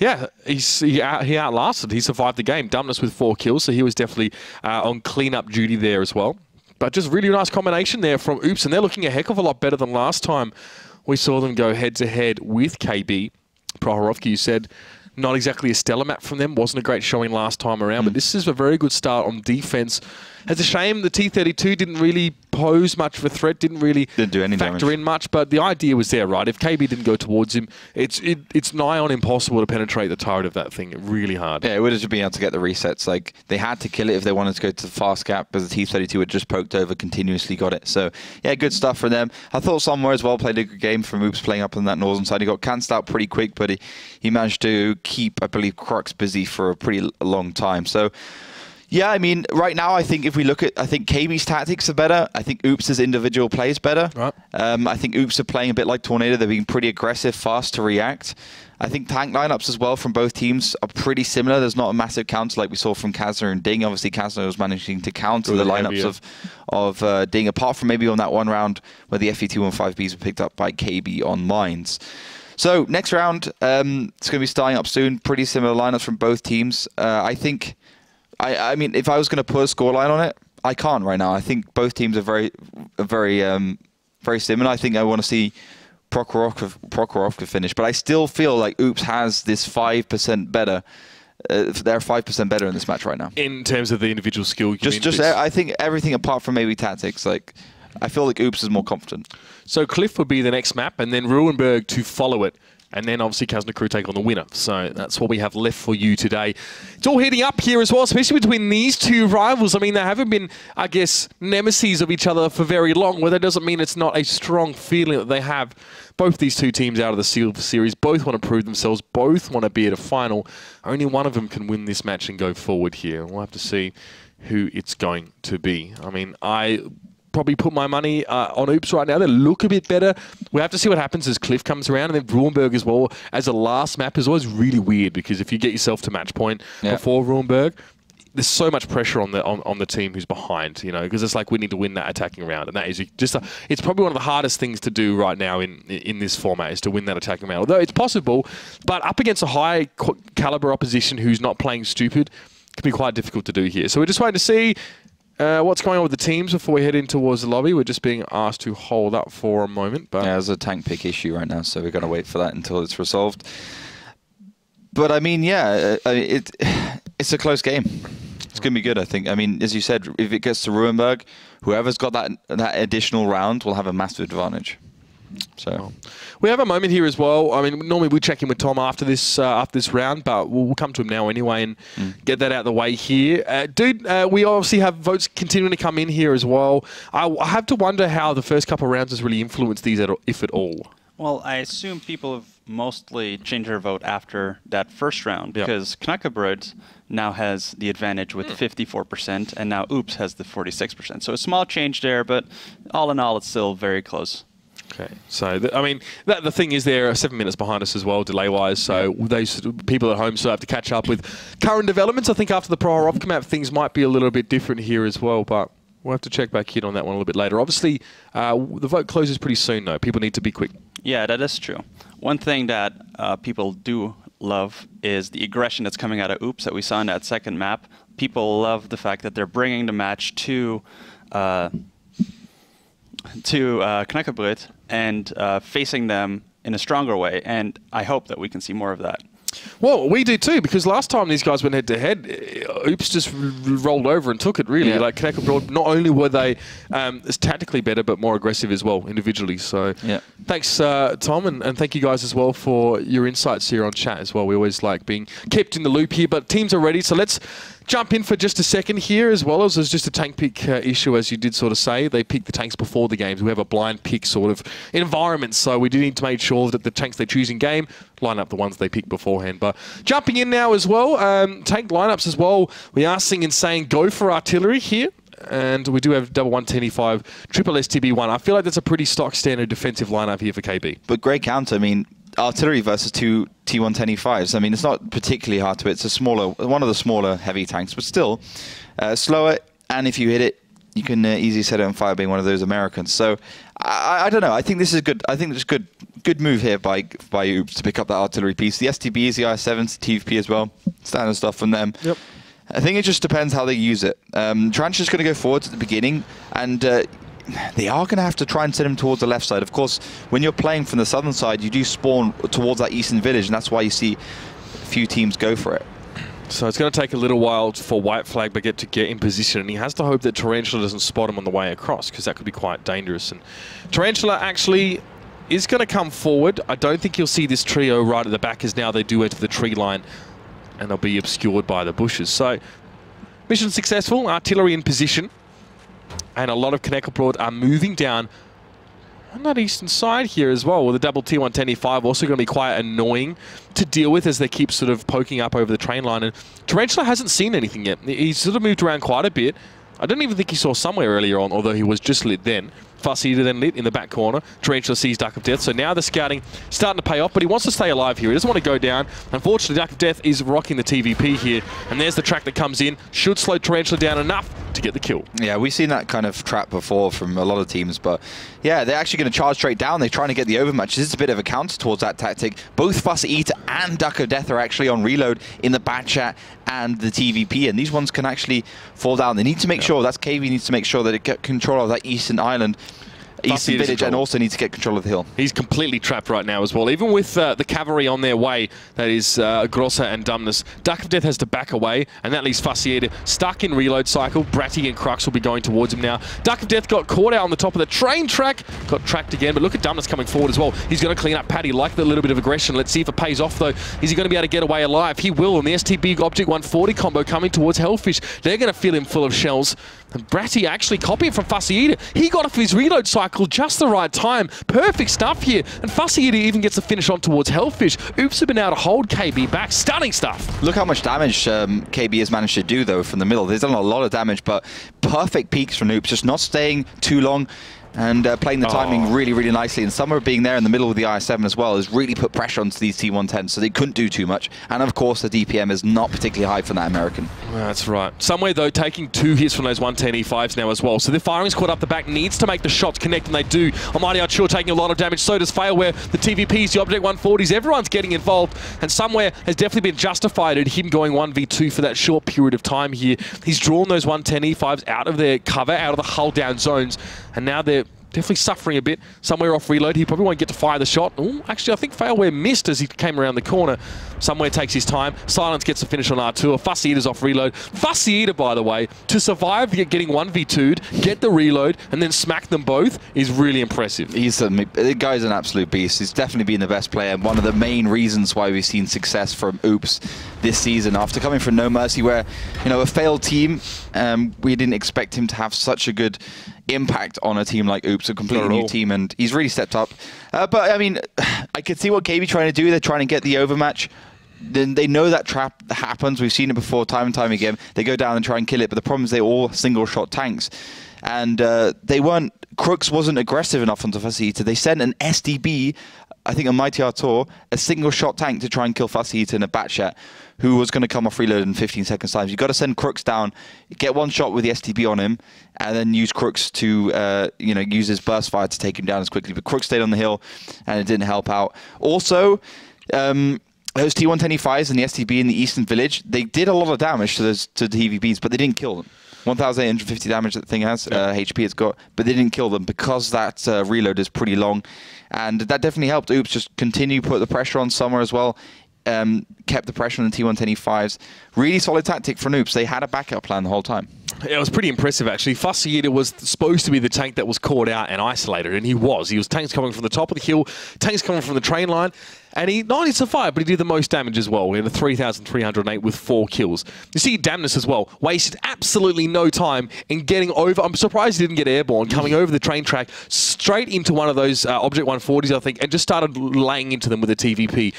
outlasted. He survived the game. Dumbness with 4 kills, so he was definitely on cleanup duty there as well. But just really nice combination there from Oops, and they're looking a heck of a lot better than last time we saw them go head-to-head with KB. Prohorovsky, you said, not exactly a stellar map from them. Wasn't a great showing last time around, but this is a very good start on defense. It's a shame the T32 didn't really pose much of a threat, didn't do any factor in much, but the idea was there, right? If KB didn't go towards him, it's nigh on impossible to penetrate the turret of that thing. Really hard. Yeah, it would have just been able to get the resets. Like, they had to kill it if they wanted to go to the fast cap, because the T32 had just poked over, continuously got it. So, yeah, good stuff for them. I thought Somewhere as well played a good game from Oops playing up on that northern side. He got cancelled out pretty quick, but he managed to keep, I believe, Crux busy for a pretty long time. So, Yeah, I mean, right now, I think if we look at, I think KB's tactics are better. I think Oops' individual play is better. Right. I think Oops are playing a bit like Tornado. They're being pretty aggressive, fast to react. I think tank lineups as well from both teams are pretty similar. There's not a massive counter like we saw from Kazna and Ding. Obviously, Kazna was managing to counter the lineups of Ding, apart from maybe on that one round where the FE215Bs were picked up by KB on mines. So next round, it's going to be starting up soon. Pretty similar lineups from both teams. I think, I mean, if I was going to put a scoreline on it, I can't right now. I think both teams are very similar. I think I want to see Prokhorovka finish, but I still feel like Oops has this 5% better. They're 5% better in this match right now. In terms of the individual skill, I think everything apart from maybe tactics, like I feel like Oops is more confident. So Cliff would be the next map, and then Ruinberg to follow it. And then obviously Kazna Crew take on the winner. So that's what we have left for you today. It's all heating up here as well, especially between these two rivals. I mean, they haven't been, I guess, nemesis of each other for very long. Well, that doesn't mean it's not a strong feeling that they have. Both these two teams out of the Silver Series, both want to prove themselves, both want to be at a final. Only one of them can win this match and go forward here. We'll have to see who it's going to be. I mean, I probably put my money on Oops right now. They look a bit better. We have to see what happens as Cliff comes around, and then Ruinberg as well as a last map is always really weird because if you get yourself to match point before Ruinberg, there's so much pressure on the team who's behind, you know, because it's like we need to win that attacking round, and that is just it's probably one of the hardest things to do right now in this format is to win that attacking round. Although it's possible, but up against a high caliber opposition who's not playing stupid, it can be quite difficult to do here. So we're just waiting to see what's going on with the teams before we head in towards the lobby. We're just being asked to hold up for a moment. But yeah, there's a tank pick issue right now, so we're going to wait for that until it's resolved. But I mean, yeah, it's a close game. It's going to be good, I think. I mean, as you said, if it gets to Ruinberg, whoever's got that additional round will have a massive advantage. So we have a moment here as well. I mean, normally we check in with Tom after this round, but we'll come to him now anyway and get that out of the way here. Dude, we obviously have votes continuing to come in here as well. I have to wonder how the first couple of rounds has really influenced these, if at all. Well, I assume people have mostly changed their vote after that first round because Knackebrod now has the advantage with 54%, and now Oops has the 46%. So a small change there, but all in all, it's still very close. Okay, so I mean, the thing is they're 7 minutes behind us as well, delay-wise, so those people at home still have to catch up with current developments. I think after the Prokhorovka map, things might be a little bit different here as well, but we'll have to check back in on that one a little bit later. Obviously, the vote closes pretty soon, though. People need to be quick. Yeah, that is true. One thing that people do love is the aggression that's coming out of Oops that we saw in that second map. People love the fact that they're bringing the match to Knackebrod and facing them in a stronger way, and I hope that we can see more of that. Well, we do too, because last time these guys went head-to-head, Oops just rolled over and took it, really. Yeah. Like, Knackebrod, not only were they tactically better, but more aggressive as well, individually. So thanks, Tom, and thank you guys as well for your insights here on chat as well. We always like being kept in the loop here, but teams are ready, so let's jump in for just a second here as well, as there's just a tank pick issue, as you did sort of say. They pick the tanks before the games. We have a blind pick sort of environment, so we do need to make sure that the tanks they choose in game line up the ones they pick beforehand. But jumping in now as well, tank lineups as well. We are seeing and saying go for artillery here. And we do have double 110E5, triple STB1. I feel like that's a pretty stock standard defensive lineup here for KB. But great counter. I mean, artillery versus two T110E5s. I mean, it's not particularly hard to hit. It's one of the smaller heavy tanks, but still slower. And if you hit it, you can easily set it on fire, being one of those Americans. So I don't know. I think this is good. I think it's good move here by Oops to pick up that artillery piece. The STBs, the IS7s, the TFP as well. Standard stuff from them. Yep. I think it just depends how they use it. Tranche's going to go forward at the beginning, and they are going to have to try and send him towards the left side. Of course, when you're playing from the southern side, you do spawn towards that eastern village, and that's why you see a few teams go for it. So it's going to take a little while for White Flag to get in position, and he has to hope that Tarantula doesn't spot him on the way across, because that could be quite dangerous. And Tarantula actually is going to come forward. I don't think you'll see this trio right at the back, as now they do enter the tree line, and they'll be obscured by the bushes. So mission successful, artillery in position, and a lot of Knackebrod are moving down on that eastern side here as well, with the double T110 E5 also going to be quite annoying to deal with as they keep sort of poking up over the train line. And Tarantula hasn't seen anything yet. He's sort of moved around quite a bit. I don't even think he saw somewhere earlier on, although he was just lit then. Fuss Eater then lit in the back corner. Tarantula sees Duck of Death, so now the scouting starting to pay off, but he wants to stay alive here. He doesn't want to go down. Unfortunately, Duck of Death is rocking the TVP here, and there's the track that comes in. Should slow Tarantula down enough to get the kill. Yeah, we've seen that kind of trap before from a lot of teams, but yeah, they're actually going to charge straight down. They're trying to get the overmatch. This is a bit of a counter towards that tactic. Both Fuss Eater and Duck of Death are actually on reload in the Batchat and the TVP, and these ones can actually fall down. They need to make sure, that's KV needs to make sure that it get control of that eastern island, eastern village, and also needs to get control of the hill. He's completely trapped right now as well. Even with the cavalry on their way, that is Grossa and Dumbness, Duck of Death has to back away, and that leaves Fussy Eater stuck in reload cycle. Bratty and Crux will be going towards him now. Duck of Death got caught out on the top of the train track, got tracked again, but look at Dumbness coming forward as well. He's going to clean up Paddy, like the little bit of aggression. Let's see if it pays off though. Is he going to be able to get away alive? He will, and the STB Object 140 combo coming towards Hellfish. They're going to fill him full of shells. And Bratty actually copying from Fussy Eater. He got off his reload cycle just the right time. Perfect stuff here. And Fussy Eater even gets a finish on towards Hellfish. Oops have been able to hold KB back. Stunning stuff. Look how much damage KB has managed to do, though, from the middle. There's done a lot of damage, but perfect peaks from Oops. Just not staying too long and playing the timing really, really nicely. And Summer being there in the middle of the IS-7 as well has really put pressure onto these T110s, so they couldn't do too much. And of course, the DPM is not particularly high from that American. That's right. Somewhere, though, taking 2 hits from those 110 E5s now as well. So the firing squad up the back needs to make the shots connect, and they do. Almighty Archer taking a lot of damage. So does Failware, the TVPs, the Object 140s. Everyone's getting involved. And Somewhere has definitely been justified at him going 1v2 for that short period of time here. He's drawn those 110 E5s out of their cover, out of the hull down zones. And now they're definitely suffering a bit. Somewhere off reload. He probably won't get to fire the shot. Ooh, actually, I think Failware missed as he came around the corner. Somewhere takes his time. Silence gets the finish on R2. Fussy Eater's off reload. Fussy Eater, by the way, to survive getting 1v2'd, get the reload, and then smack them both is really impressive. The guy's an absolute beast. He's definitely been the best player, and one of the main reasons why we've seen success from Oops this season. After coming from No Mercy, where, you know, a failed team, we didn't expect him to have such a good impact on a team like Oops, a completely new team, and he's really stepped up. But I mean, I could see what KB trying to do. They're trying to get the overmatch. Then they know that trap happens. We've seen it before, time and time again. They go down and try and kill it, but the problem is they're all single-shot tanks, and they weren't. Crooks wasn't aggressive enough onto Fussy Eater. They sent an SDB, I think a Mighty Artur, a single-shot tank to try and kill Fussy Eater in a Batchat, who was going to come off reload in 15 seconds time. You've got to send Crooks down, get one shot with the STB on him, and then use Crooks to, you know, use his burst fire to take him down as quickly. But Crooks stayed on the hill, and it didn't help out. Also, those T110E5s and the STB in the Eastern Village, they did a lot of damage to the TVPs, but they didn't kill them. 1,850 damage that the thing has, HP it's got, but they didn't kill them because that reload is pretty long. And that definitely helped Oops just continue put the pressure on Summer as well. Kept the pressure on the T110E5s. Really solid tactic from Oops. They had a backup plan the whole time. It was pretty impressive, actually. Fussy Eater was supposed to be the tank that was caught out and isolated, and he was. He was tanks coming from the top of the hill, tanks coming from the train line, and he not only survived, but he did the most damage as well. He had a 3,308 with 4 kills. You see Damnus as well, wasted absolutely no time in getting over. I'm surprised he didn't get airborne, coming over the train track, straight into one of those Object 140s, I think, and just started laying into them with a TVP.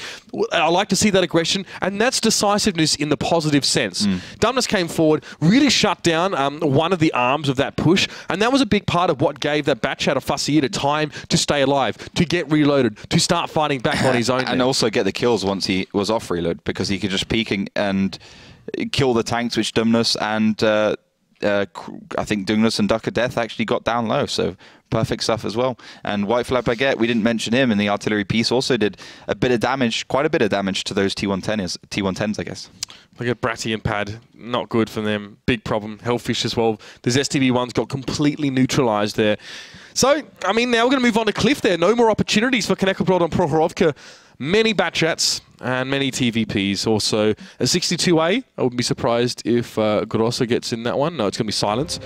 I like to see that aggression, and that's decisiveness in the positive sense. Damnus came forward, really shut down one of the arms of that push, and that was a big part of what gave that Batchat of Fussy Eater time to stay alive, to get reloaded, to start fighting back on his own. And also get the kills once he was off reload, because he could just peek and kill the tanks, which Dumnus and I think Dumnus and Duck of Death actually got down low, so perfect stuff as well. And White Flag Baguette, we didn't mention him, and the artillery piece also did a bit of damage, quite a bit of damage to those T110s, I guess. Look at Bratty and Pad, not good for them. Big problem. Hellfish as well. Those STB1s got completely neutralized there. So, I mean, now we're going to move on to Cliff there. No more opportunities for Knackebrod and Prohorovka. Many Batchats and many TVPs. Also, a 62A. I wouldn't be surprised if Grosso gets in that one. No, it's going to be Silence.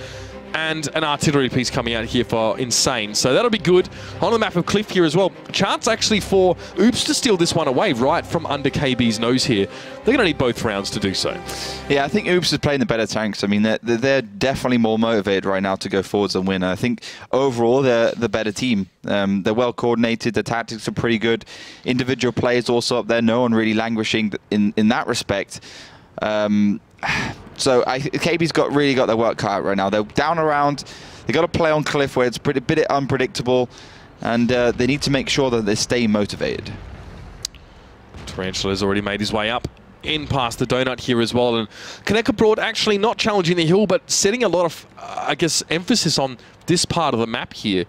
and an artillery piece coming out here for Insane. So that'll be good. On the map of Cliff here as well. Chance actually for Oops to steal this one away right from under KB's nose here. They're going to need both rounds to do so. Yeah, I think Oops is playing the better tanks. I mean, they're definitely more motivated right now to go forwards and win. I think overall they're the better team. They're well coordinated. The tactics are pretty good. Individual players also up there. No one really languishing in that respect. So KB's really got their work cut out right now. They're down around. They got to play on Cliff where it's a bit unpredictable, and they need to make sure that they stay motivated. Tarantula's already made his way up in past the donut here as well, and Knackebrod actually not challenging the hill, but setting a lot of, I guess, emphasis on this part of the map here,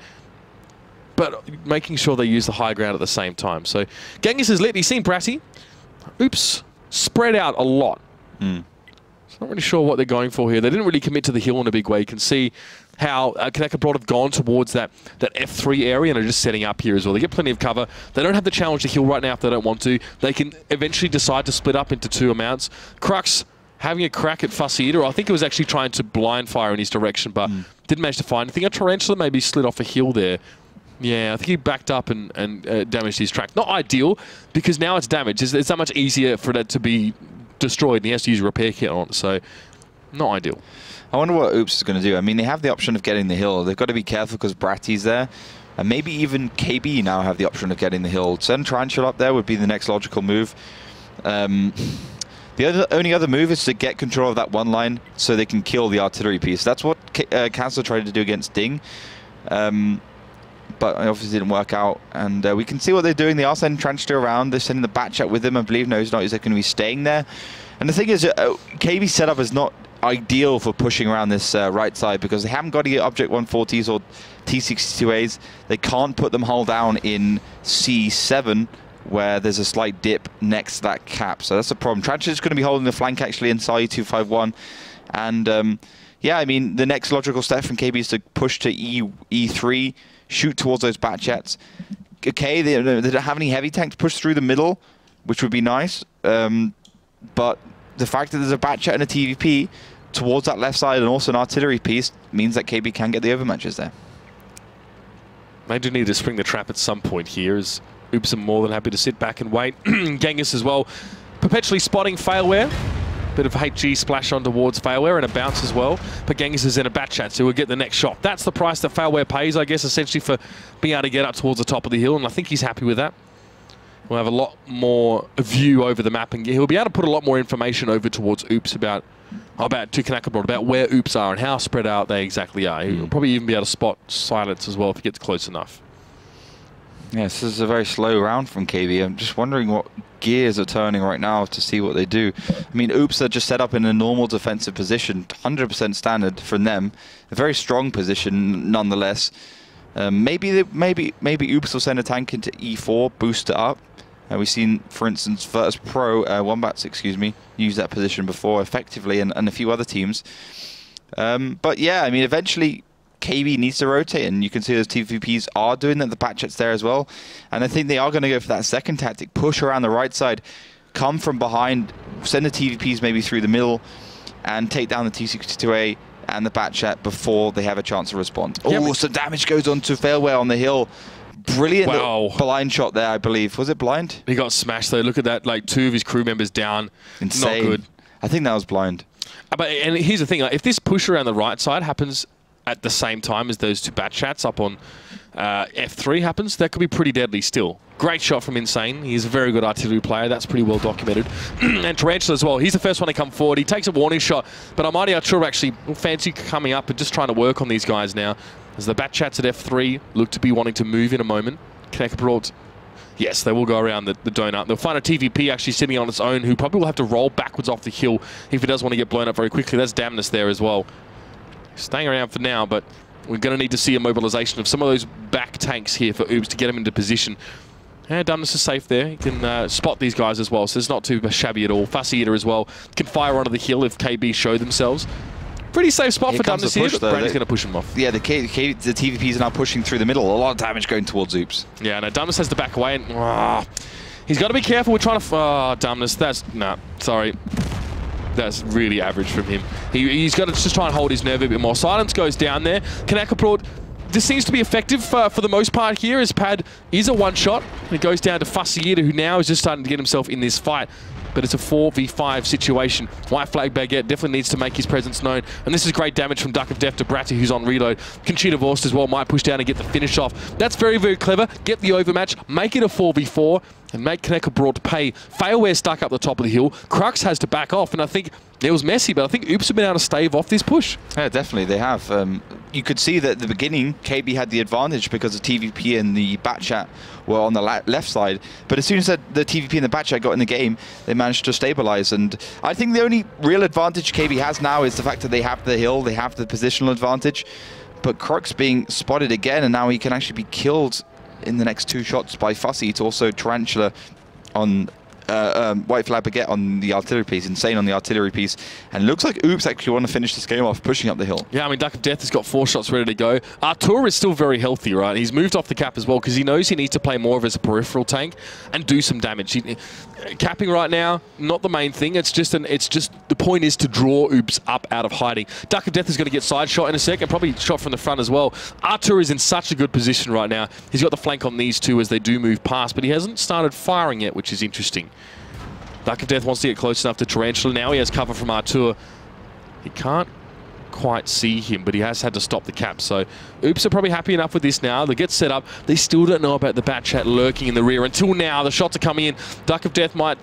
but making sure they use the high ground at the same time. So Genghis is lit. He's seen Brassy. Oops, spread out a lot. Not really sure what they're going for here. They didn't really commit to the hill in a big way. You can see how Knackebrod have gone towards that F3 area and are just setting up here as well. They get plenty of cover. They don't have to challenge the hill right now if they don't want to. They can eventually decide to split up into two amounts. Crux having a crack at Fussy Eater. I think it was actually trying to blind fire in his direction, but didn't manage to find anything. A Tarantula maybe slid off a hill there. Yeah, I think he backed up and damaged his track. Not ideal, because now it's damaged. It's that much easier for that to be destroyed, and he has to use a repair kit on it, so not ideal. I wonder what Oops is going to do. I mean, they have the option of getting the hill. They've got to be careful because Bratty's there, and maybe even KB now have the option of getting the hill. Send Tarantula up there would be the next logical move. The only other move is to get control of that one line so they can kill the artillery piece. That's what Cancel tried to do against Ding, but it obviously didn't work out. And we can see what they're doing. They are sending Tarantula around. They're sending the Batchat with him. I believe no, he's not. He's going to be staying there. And the thing is, KB's setup is not ideal for pushing around this right side because they haven't got any Object 140s or T62As. They can't put them hull down in C7 where there's a slight dip next to that cap. So that's a problem. Tarantula's going to be holding the flank actually in Sali 251. And yeah, I mean, the next logical step from KB is to push to E3, shoot towards those Batchats. Okay, they don't have any heavy tanks push through the middle, which would be nice. But the fact that there's a Batchat and a TVP towards that left side and also an artillery piece means that KB can get the overmatches there. They do need to spring the trap at some point here, as Oops are more than happy to sit back and wait. Genghis as well, perpetually spotting Failware. Bit of HG splash on towards Failware and a bounce as well. But Genghis is in a Batchat, so we'll get the next shot. That's the price that Failware pays, I guess, essentially for being able to get up towards the top of the hill, and I think he's happy with that. We'll have a lot more view over the map, and he'll be able to put a lot more information over towards Oops about Knackebrod, about where Oops are and how spread out they exactly are. He'll probably even be able to spot silence as well if he gets close enough. Yeah, this is a very slow round from KB. I'm just wondering what gears are turning right now to see what they do. I mean, Oops are just set up in a normal defensive position, 100% standard from them. A very strong position nonetheless. Maybe Oops will send a tank into E4, boost it up. We've seen, for instance, Virtus Pro, Wombats, excuse me, use that position before effectively, and a few other teams. But yeah, I mean, eventually KB needs to rotate, and you can see those TVPs are doing that. The Batchat's there as well. And I think they are going to go for that second tactic, push around the right side, come from behind, send the TVPs maybe through the middle, and take down the T62A and the Batchat before they have a chance to respond. Yeah, oh, some damage goes on to Failware on the hill. Brilliant blind shot there, I believe. Was it blind? He got smashed though. Look at that, like 2 of his crew members down. Insane. Not good. I think that was blind. And here's the thing, like, if this push around the right side happens at the same time as those 2 Batchats up on F3 happens, that could be pretty deadly still. Great shot from Insane. He's a very good artillery player. That's pretty well documented. And Tarantula as well. He's the first one to come forward. He takes a warning shot, but Amadi Artur actually fancy coming up and just trying to work on these guys now. As the Batchats at F3 look to be wanting to move in a moment. Knackebrod, yes, they will go around the donut. They'll find a TVP actually sitting on its own, who probably will have to roll backwards off the hill if it does want to get blown up very quickly. That's Damnus there as well. Staying around for now, but we're going to need to see a mobilization of some of those back tanks here for Oops to get him into position. And Damnus is safe there. He can spot these guys as well, so it's not too shabby at all. Fussy Eater as well can fire onto the hill if KB show themselves. Pretty safe spot for Damnus here, but Brady's going to push him off. Yeah, the TVPs are now pushing through the middle. A lot of damage going towards Oops. Yeah, no, Damnus has to back away, and he's got to be careful. We're trying to... Damnus, that's... Nah, sorry. That's really average from him. He's got to just try and hold his nerve a bit more. Silence goes down there. Knackebrod, this seems to be effective for the most part here, as Pad is a one-shot. And it goes down to Fussy, who now is just starting to get himself in this fight. But it's a 4v5 situation. White Flag Baguette definitely needs to make his presence known. And this is great damage from Duck of Death to Bratty, who's on reload. Conchita Vorst as well might push down and get the finish off. That's very, very clever. Get the overmatch, make it a 4v4, and make Knackebrod pay. Failware stuck up the top of the hill. Crux has to back off, and I think it was messy, but I think Oops have been able to stave off this push. Yeah, definitely, they have. You could see that at the beginning, KB had the advantage because the TVP and the Batchat were on the left side. But as soon as the TVP and the Batchat got in the game, they managed to stabilize. And I think the only real advantage KB has now is the fact that they have the hill, they have the positional advantage. But Crux being spotted again, and now he can actually be killed in the next 2 shots by Fussy. It's also Tarantula on White Flag Baguette on the artillery piece, Insane on the artillery piece, and it looks like Oops actually want to finish this game off, pushing up the hill. Yeah, I mean, Duck of Death has got 4 shots ready to go. Artur is still very healthy, right? He's moved off the cap as well because he knows he needs to play more of as a peripheral tank and do some damage. Capping right now, not the main thing. It's just the point is to draw Oops up out of hiding. Duck of Death is going to get side shot in a second, probably shot from the front as well. Artur is in such a good position right now. He's got the flank on these two as they do move past, but he hasn't started firing yet, which is interesting. Duck of Death wants to get close enough to Tarantula. Now he has cover from Artur. He can't quite see him, but he has had to stop the cap. So Oops are probably happy enough with this now. They get set up. They still don't know about the Batchat lurking in the rear. Until now, the shots are coming in. Duck of Death might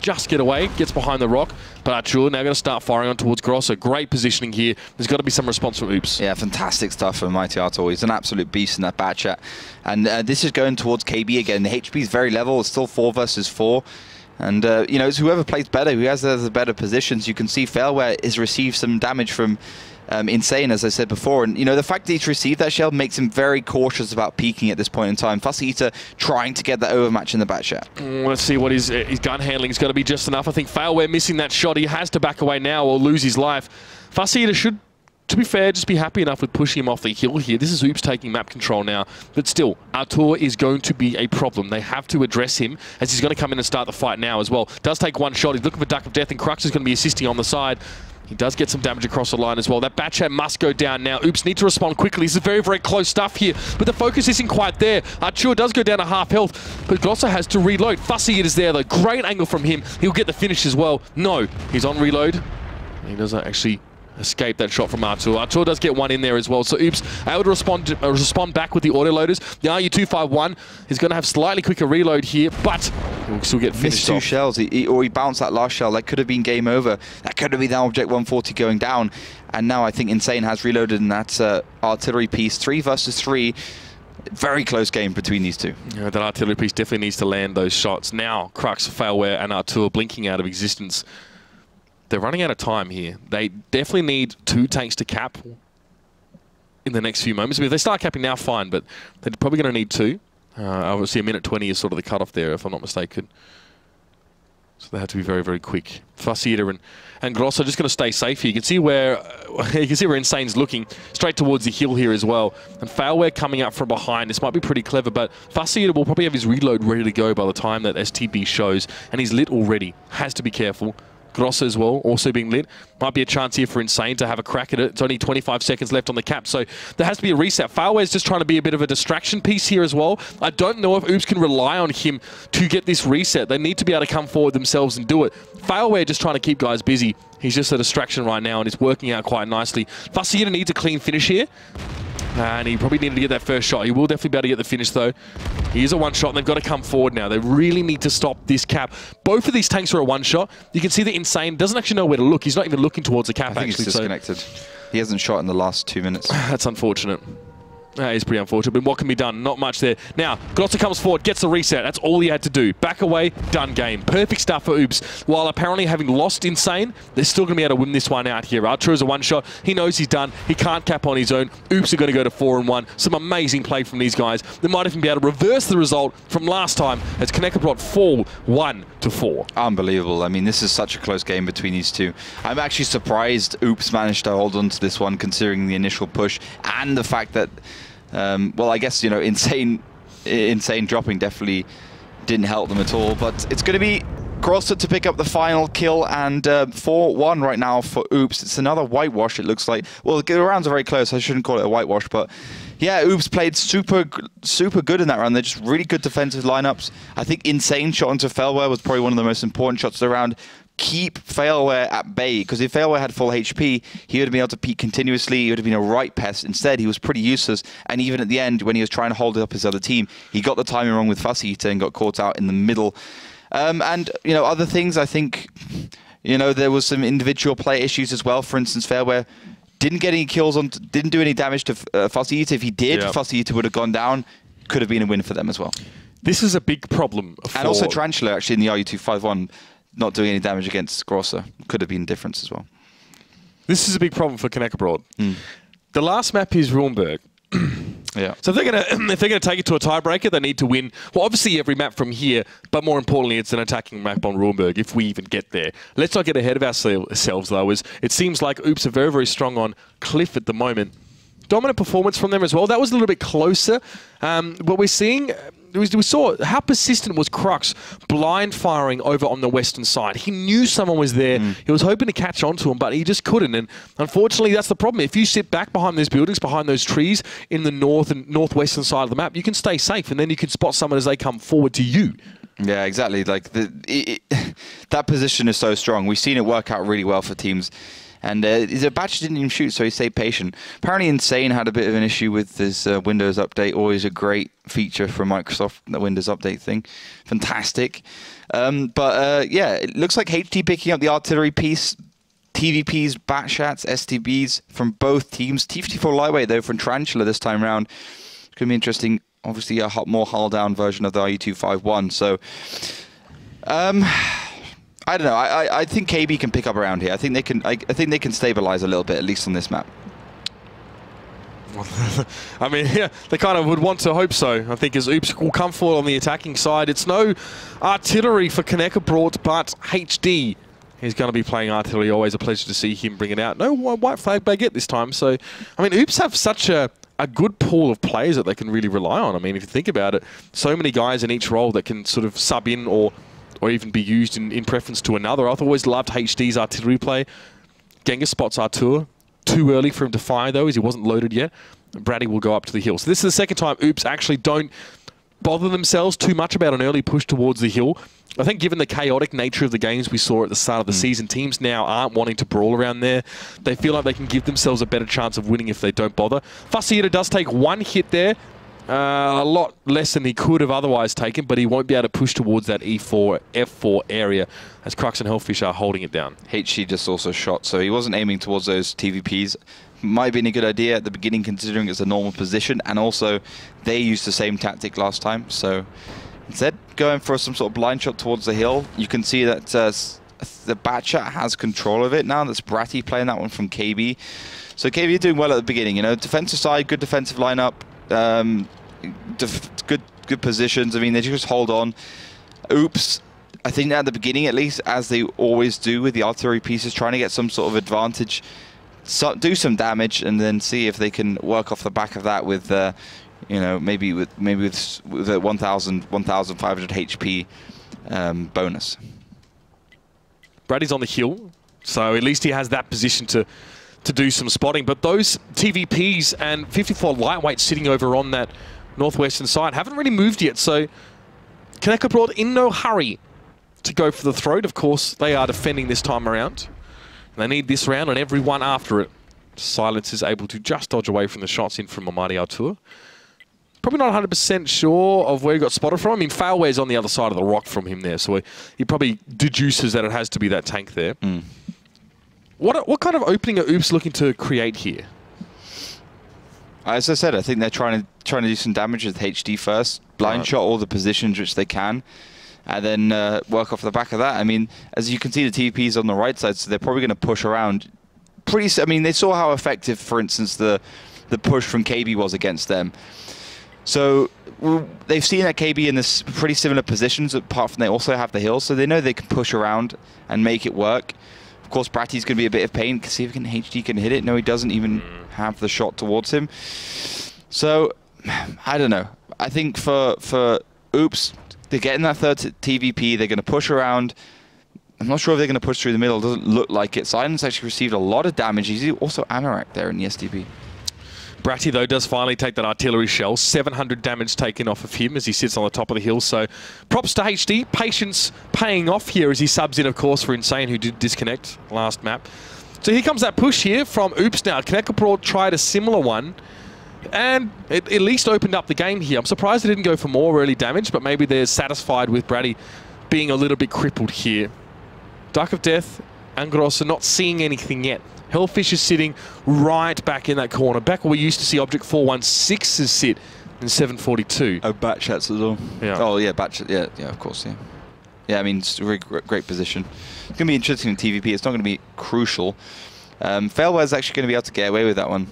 just get away, gets behind the rock, but Artur now going to start firing on towards Grosso. Great positioning here. There's got to be some response from Oops. Yeah, fantastic stuff from Mighty Artur. He's an absolute beast in that Batchat. And this is going towards KB again. The HP is very level. It's still 4 versus 4. And, you know, it's whoever plays better, who has the better positions. You can see Failware has received some damage from Insane, as I said before. And, you know, the fact that he's received that shell makes him very cautious about peeking at this point in time. Fussy Eater trying to get that overmatch in the Batchat. Let's see what his gun handling is going to be just enough. I think Failware missing that shot. He has to back away now or lose his life. Fussy Eater should, to be fair, just be happy enough with pushing him off the hill here. This is Oops taking map control now. But still, Artur is going to be a problem. They have to address him as he's going to come in and start the fight now as well. Does take 1 shot. He's looking for Duck of Death, and Crux is going to be assisting on the side. He does get some damage across the line as well. That Batchat must go down now. Oops need to respond quickly. This is very, very close stuff here, but the focus isn't quite there. Artur does go down to half health, but Grosso has to reload. Fussy It is there though. Great angle from him. He'll get the finish as well. No, he's on reload. He doesn't actually escape that shot from Artur. Artur does get 1 in there as well, so Oops able to respond back with the autoloaders. The RU-251 is going to have slightly quicker reload here, but he'll still get finished off. Missed 2 shells, or he bounced that last shell. That could have been game over. That could have been that Object 140 going down. And now I think Insane has reloaded in that artillery piece. 3 versus 3. Very close game between these two. Yeah, that artillery piece definitely needs to land those shots. Now, Crux, Failware, and Artur blinking out of existence. They're running out of time here. They definitely need 2 tanks to cap in the next few moments. I mean, if they start capping now, fine, but they're probably going to need 2. Obviously, a minute 20 is sort of the cutoff there, if I'm not mistaken. So they have to be very, very quick. Fussy Eater and Grosso just going to stay safe here. You can see where Insane's looking straight towards the hill here as well. And Failware coming up from behind. This might be pretty clever, but Fussy Eater will probably have his reload ready to go by the time that STB shows, and he's lit already. Has to be careful. Grosso as well, also being lit. Might be a chance here for Insane to have a crack at it. It's only 25 seconds left on the cap, so there has to be a reset. Failware's just trying to be a bit of a distraction piece here as well. I don't know if Oops can rely on him to get this reset. They need to be able to come forward themselves and do it. Failware just trying to keep guys busy. He's just a distraction right now, and it's working out quite nicely. Fussy needs a clean finish here. And he probably needed to get that first shot. He will definitely be able to get the finish, though. He is a 1-shot, and they've got to come forward now. They really need to stop this cap. Both of these tanks are a 1-shot. You can see that Insane doesn't actually know where to look. He's not even looking towards the cap, I think actually. He's disconnected. So he hasn't shot in the last 2 minutes. That's unfortunate. That is pretty unfortunate, but what can be done? Not much there. Now, Grosso comes forward, gets the reset. That's all he had to do. Back away, done game. Perfect stuff for Oops. While apparently having lost Insane, they're still going to be able to win this one out here. Artur is a 1-shot. He knows he's done. He can't cap on his own. Oops are going to go to 4-1. Some amazing play from these guys. They might even be able to reverse the result from last time as Knackebrod fall 1-4. Unbelievable. I mean, this is such a close game between these two. I'm actually surprised Oops managed to hold on to this one, considering the initial push and the fact that well, I guess, you know, Insane dropping definitely didn't help them at all. But it's going to be Grosser to pick up the final kill, and 4-1 right now for Oops. It's another whitewash, it looks like. Well, the rounds are very close. I shouldn't call it a whitewash, but yeah, Oops played super good in that round. They're just really good defensive lineups. I think Insane shot onto Failware was probably one of the most important shots of the round. Keep Failware at bay, because if Failware had full HP, he would have been able to peek continuously. He would have been a right pest. Instead, he was pretty useless. And even at the end, when he was trying to hold up his other team, he got the timing wrong with Fussy Eater and got caught out in the middle. And, you know, other things, I think, you know, there was some individual play issues as well. For instance, Fairware didn't get any kills on, didn't do any damage to Fussy Eater. If he did, Fussy Eater would have gone down. Could have been a win for them as well. This is a big problem. And also Tarantula, actually, in the RU251, not doing any damage against Grosser. Could have been a difference as well. This is a big problem for Knackebrod. The last map is Runeberg. Yeah. So if they're gonna take it to a tiebreaker, they need to win. Well, obviously every map from here, but more importantly, it's an attacking map on Runeberg. If we even get there, let's not get ahead of ourselves though. As it seems like Oops are very strong on Cliff at the moment. Dominant performance from them as well. That was a little bit closer. What we're seeing. We saw how persistent was Crux blind firing over on the western side. He knew someone was there. He was hoping to catch on to him, but he just couldn't. And unfortunately, that's the problem. If you sit back behind those buildings, behind those trees in the north and northwestern side of the map, you can stay safe, and then you can spot someone as they come forward to you. Yeah, exactly. Like that position is so strong. We've seen it work out really well for teams. And the Batch didn't even shoot, so he stayed patient. Apparently Insane had a bit of an issue with this Windows update. Always a great feature from Microsoft, the Windows update thing. Fantastic. Yeah, it looks like HD picking up the artillery piece. TVPs, Batshats, STBs from both teams. T54 Lightweight, though, from Tarantula this time around. It's going to be interesting. Obviously, a more hull-down version of the RU251. So, I don't know. I think KB can pick up around here. I think they can. I think they can stabilize a little bit, at least on this map. I mean, yeah, they kind of would want to hope so. I think as Oops will come forward on the attacking side, it's no artillery for Knackebrod, but HD is going to be playing artillery. Always a pleasure to see him bring it out. No white flag baguette this time. So, I mean, Oops have such a good pool of players that they can really rely on. I mean, if you think about it, so many guys in each role that can sort of sub in or even be used in preference to another. I've always loved HD's artillery play. Genghis spots Artur. Too early for him to fire, though, as he wasn't loaded yet. Braddy will go up to the hill. So this is the second time Oops actually don't bother themselves too much about an early push towards the hill. I think given the chaotic nature of the games we saw at the start of the season, teams now aren't wanting to brawl around there. They feel like they can give themselves a better chance of winning if they don't bother. Fussy Eater does take one hit there. A lot less than he could have otherwise taken, but he won't be able to push towards that E4, F4 area as Crux and Hellfish are holding it down. HC just also shot, so he wasn't aiming towards those TVPs. Might have been a good idea at the beginning considering it's a normal position, and also they used the same tactic last time, so instead going for some sort of blind shot towards the hill. You can see that the Batchat has control of it now. That's Bratty playing that one from KB. So KB doing well at the beginning, you know, defensive side, good defensive lineup. Good positions. I mean, they just hold on. Oops, I think at the beginning, at least, as they always do with the artillery pieces, trying to get some sort of advantage, do some damage, and then see if they can work off the back of that with, you know, maybe with a 1,500 HP bonus. Brady's on the hill, so at least he has that position to do some spotting. But those TVPs and 54 Lightweight sitting over on that northwestern side haven't really moved yet. So Knackebrod in no hurry to go for the throat. Of course, they are defending this time around. They need this round and everyone after it. Silence is able to just dodge away from the shots in from Mamadi Artur. Probably not 100% sure of where he got spotted from. I mean, Failware's on the other side of the rock from him there, so he probably deduces that it has to be that tank there. What kind of opening are Oops looking to create here? As I said, I think they're trying to do some damage with HD first, blind shot all the positions which they can, and then work off the back of that. I mean, as you can see, the TVP's on the right side, so they're probably going to push around. I mean, they saw how effective, for instance, the push from KB was against them. So they've seen that KB in this pretty similar positions, apart from they also have the hill, so they know they can push around and make it work. Of course, Bratty's going to be a bit of pain. See if HD can hit it. No, he doesn't even have the shot towards him. So, I don't know. I think for Oops, They're getting that third TVP. They're going to push around. I'm not sure if they're going to push through the middle. It doesn't look like it. Silence actually received a lot of damage. He's also Anorak there in the STB. Bratty, though, does finally take that artillery shell. 700 damage taken off of him as he sits on the top of the hill. So props to HD. Patience paying off here as he subs in, of course, for Insane, who did disconnect last map. So here comes that push here from Oops now. Knackebrod tried a similar one, and it at least opened up the game here. I'm surprised they didn't go for more early damage, but maybe they're satisfied with Bratty being a little bit crippled here. Duck of Death and Gross are not seeing anything yet. Hellfish is sitting right back in that corner. Back where we used to see Object 416s sit in 742. Oh, Batchats as well. Yeah. Oh, yeah, Batchat. Yeah, of course, yeah. Yeah, I mean, it's a really great position. It's going to be interesting in TVP. It's not going to be crucial. Failware's actually going to be able to get away with that one.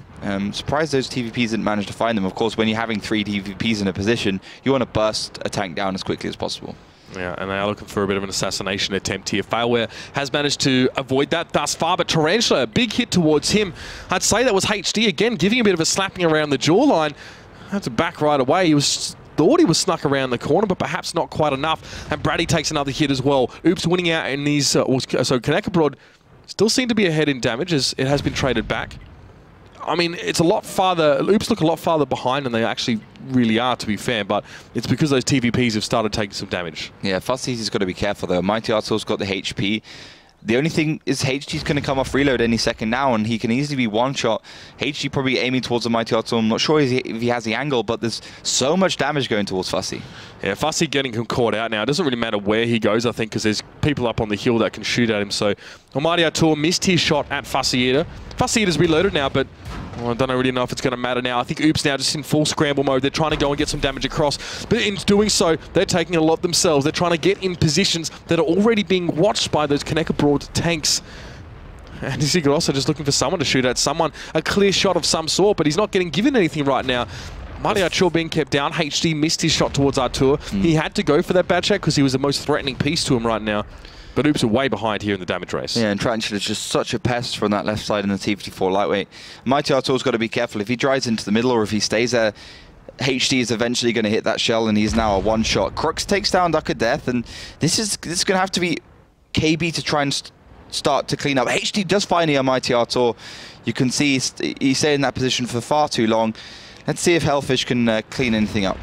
Surprised those TVPs didn't manage to find them. Of course, when you're having 3 TVPs in a position, you want to burst a tank down as quickly as possible. Yeah, and they are looking for a bit of an assassination attempt here. Failware has managed to avoid that thus far, but Tarantula, a big hit towards him. I'd say that was HD again, giving a bit of a slapping around the jawline. Had to back right away. He thought he was snuck around the corner, but perhaps not quite enough. And Bratty takes another hit as well. Oops winning out in these... so Knackebrod still seem to be ahead in damage as it has been traded back. I mean, it's a lot farther... Oops look a lot farther behind than they actually really are, to be fair, but it's because those TVPs have started taking some damage. Yeah, Fussy's got to be careful, though. Mighty Artill's got the HP. The only thing is HG's going to come off reload any second now, and he can easily be one-shot. HG probably aiming towards the Mighty Artill. I'm not sure if he has the angle, but there's so much damage going towards Fussy. Yeah, Fussy getting him caught out now. It doesn't really matter where he goes, I think, because there's people up on the hill that can shoot at him. So Almighty Artill missed his shot at Fussy Eater. Fussy Eater's reloaded now, but I don't really know if it's going to matter now. I think Oops now just in full scramble mode. They're trying to go and get some damage across. But in doing so, they're taking a lot themselves. They're trying to get in positions that are already being watched by those Knackebrod tanks. And is he also just looking for someone to shoot at? Someone, a clear shot of some sort, but he's not getting given anything right now. Mighty Artur being kept down. HD missed his shot towards Artur. He had to go for that bad check because he was the most threatening piece to him right now. But Oops are way behind here in the damage race. Yeah, and Tarantula is just such a pest from that left side in the T-54 lightweight. Mighty Artur's got to be careful. If he drives into the middle or if he stays there, HD is eventually going to hit that shell, and he's now a one-shot. Crux takes down Duck of Death, and this is going to have to be KB to try and start to clean up. HD does find a Mighty Artur. You can see he stayed in that position for far too long. Let's see if Hellfish can clean anything up.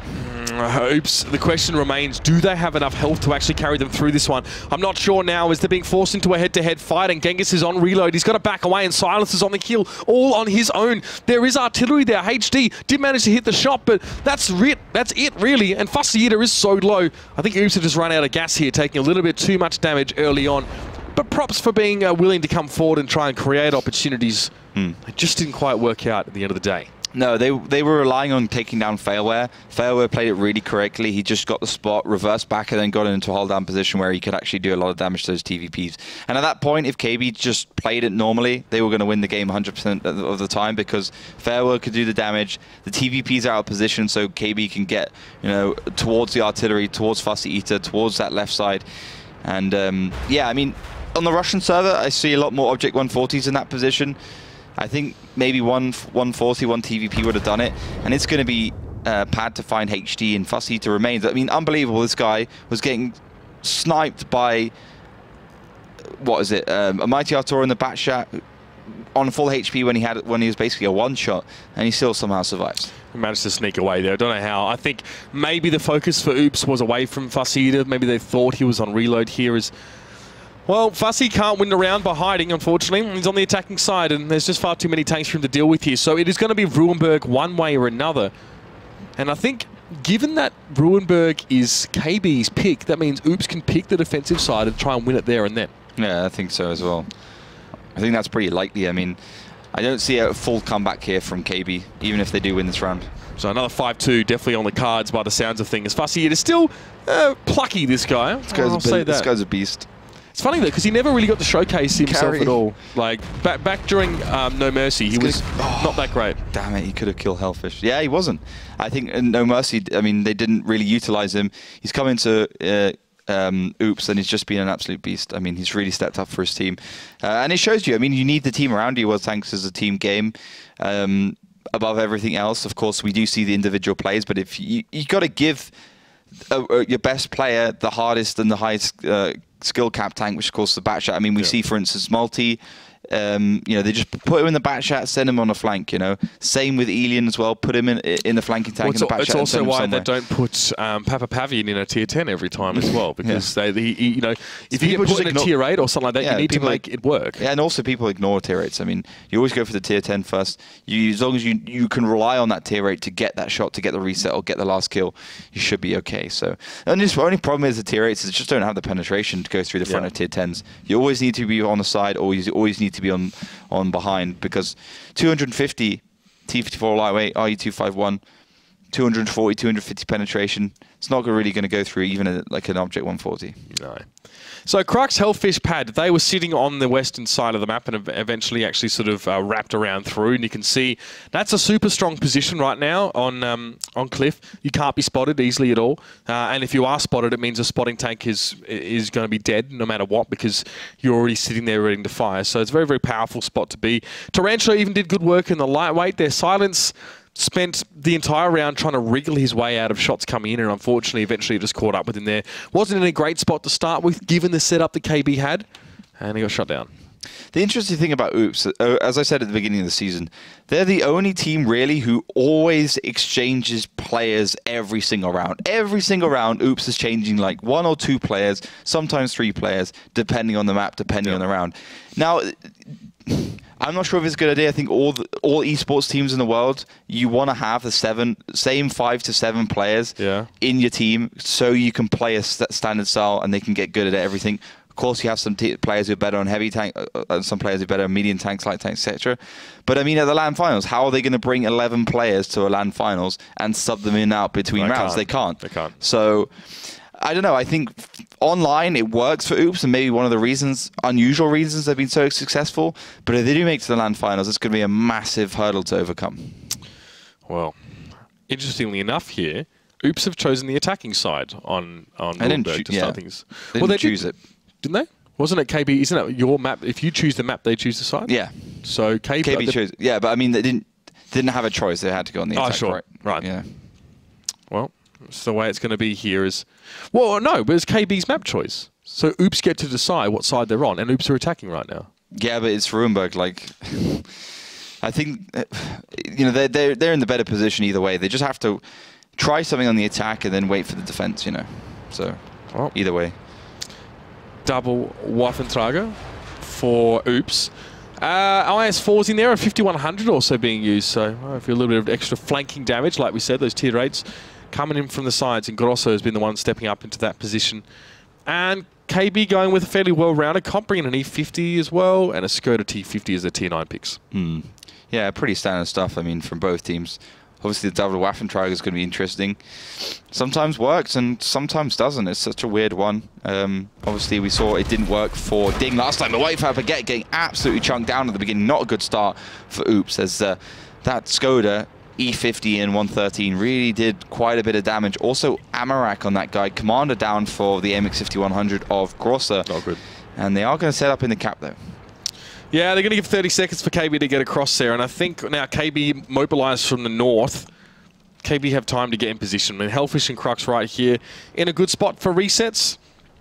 Oops. The question remains, do they have enough health to actually carry them through this one? I'm not sure now as they're being forced into a head-to-head fight, and Genghis is on reload. He's got to back away, and Silence is on the kill, all on his own. There is artillery there. HD did manage to hit the shot, but that's it. That's it, really. And Fussy Eater is so low. I think Oops have just run out of gas here, taking a little bit too much damage early on. But props for being willing to come forward and try and create opportunities. It just didn't quite work out at the end of the day. No, they were relying on taking down Failware. Failware played it really correctly. He just got the spot, reversed back, and then got into a hold-down position where he could actually do a lot of damage to those TVPs. And at that point, if KB just played it normally, they were going to win the game 100% of the time because Failware could do the damage. The TVPs are out of position, so KB can get, towards the artillery, towards Fussy Eater, towards that left side. And yeah, I mean, on the Russian server, I see a lot more Object 140s in that position. I think maybe 140, one TVP would have done it. And it's going to be pad to find HD and Fussy to remain. I mean, unbelievable. This guy was getting sniped by, what is it, a Mighty Artur in the bat shot on full HP when he was basically a one-shot, and he still somehow survives. He managed to sneak away there. I don't know how. I think maybe the focus for Oops was away from Fussy Eater. Maybe they thought he was on reload here. Well, Fussy can't win the round by hiding, unfortunately. He's on the attacking side, and there's just far too many tanks for him to deal with here. So it is going to be Ruinberg one way or another. And I think, given that Ruinberg is KB's pick, that means Oops can pick the defensive side and try and win it there and then. Yeah, I think so as well. I think that's pretty likely. I mean, I don't see a full comeback here from KB, even if they do win this round. So another 5-2 definitely on the cards by the sounds of things. Fussy Eater still plucky, this guy. I'll say that. This guy's a beast. It's funny though, because he never really got to showcase himself at all. Like back during No Mercy, he was not that great. Damn it, he could have killed Hellfish. Yeah, he wasn't. I think in No Mercy, I mean, they didn't really utilize him. He's come into Oops, and he's just been an absolute beast. I mean, he's really stepped up for his team, and it shows you. I mean, you need the team around you. World Tanks is a team game. Above everything else, of course, we do see the individual plays, but if you got to give your best player, the hardest and the highest skill cap tank, which of course is the Batchat. I mean, we see, for instance, Multi. They just put him in the Batchat, send him on a flank. Same with Elian as well. Put him in the flanking tank in the Batchat. It's also why they don't put Papa Pavian in a tier 10 every time as well, because if you get put in a tier 8 or something like that, you need to make it work. Yeah, and also people ignore tier 8s. I mean, you always go for the tier 10 first. As long as you can rely on that tier 8 to get that shot, to get the reset or get the last kill, you should be okay. So, and the only problem is the tier 8s is just don't have the penetration to go through the front of tier 10s. You always need to be on the side, or you always need to be on behind, because 250 T54 lightweight, RE251, 240, 250 penetration, it's not really going to go through even like an Object 140. No. So Crux, Hellfish, Pad, they were sitting on the western side of the map and eventually actually sort of wrapped around through, and you can see that's a super strong position right now on Cliff. You can't be spotted easily at all, and if you are spotted, it means the spotting tank is going to be dead no matter what, because you're already sitting there ready to fire. So it's a very, very powerful spot to be. Tarantula even did good work in the lightweight. Their silence spent the entire round trying to wriggle his way out of shots coming in, and unfortunately, eventually it just caught up with him there. Wasn't in a great spot to start with, given the setup that KB had, and he got shut down. The interesting thing about Oops, as I said at the beginning of the season, they're the only team really who always exchanges players every single round. Every single round, Oops is changing like 1 or 2 players, sometimes 3 players, depending on the map, depending on the round. Now, I'm not sure if it's a good idea. I think all esports teams in the world, you want to have the same 5 to 7 players in your team, so you can play a standard style and they can get good at everything. Of course, you have some players who are better on heavy tank, some players who are better on medium tanks, light tanks, etc. But I mean, at the LAN finals, how are they going to bring 11 players to a LAN finals and sub them in and out between rounds? They can't. They can't. So I don't know. I think online it works for Oops, and maybe one of the unusual reasons they've been so successful. But if they do make it to the LAN finals, it's going to be a massive hurdle to overcome. Well, interestingly enough here, Oops have chosen the attacking side on Nuremberg to start things. They didn't choose it. Didn't they? Wasn't it KB? Isn't it your map? If you choose the map, they choose the side? Yeah. So KB chose. Yeah, but I mean, they didn't have a choice. They had to go on the attack. Oh, sure. Right. Yeah. Well, it's the way it's going to be here is... Well, no, but it's KB's map choice. So Oops get to decide what side they're on, and Oops are attacking right now. Yeah, but it's Nuremberg. Like, I think, they're in the better position either way. They just have to try something on the attack and then wait for the defense, So, either way. Double Waffentrager for Oops. IS-4's in there, a 5100 also being used, so I feel a little bit of extra flanking damage, like we said, those tier 8s coming in from the sides, and Grosso has been the one stepping up into that position. And KB going with a fairly well-rounded comp, bringing an E50 as well, and a Skoda T50 as their tier 9 picks. Yeah, pretty standard stuff, I mean, from both teams. Obviously, the double Waffentrager is going to be interesting. Sometimes works and sometimes doesn't. It's such a weird one. Obviously, we saw it didn't work for Ding last time. The White Fab Baguette getting absolutely chunked down at the beginning. Not a good start for Oops, as that Skoda E50 and 113 really did quite a bit of damage. Also, Amarak on that guy. Commander down for the MX 5100 of Grosser. Not good. And they are going to set up in the cap, though. Yeah, they're going to give 30 seconds for KB to get across there, and I think now KB mobilised from the north. KB have time to get in position. I mean, Hellfish and Crux right here in a good spot for resets.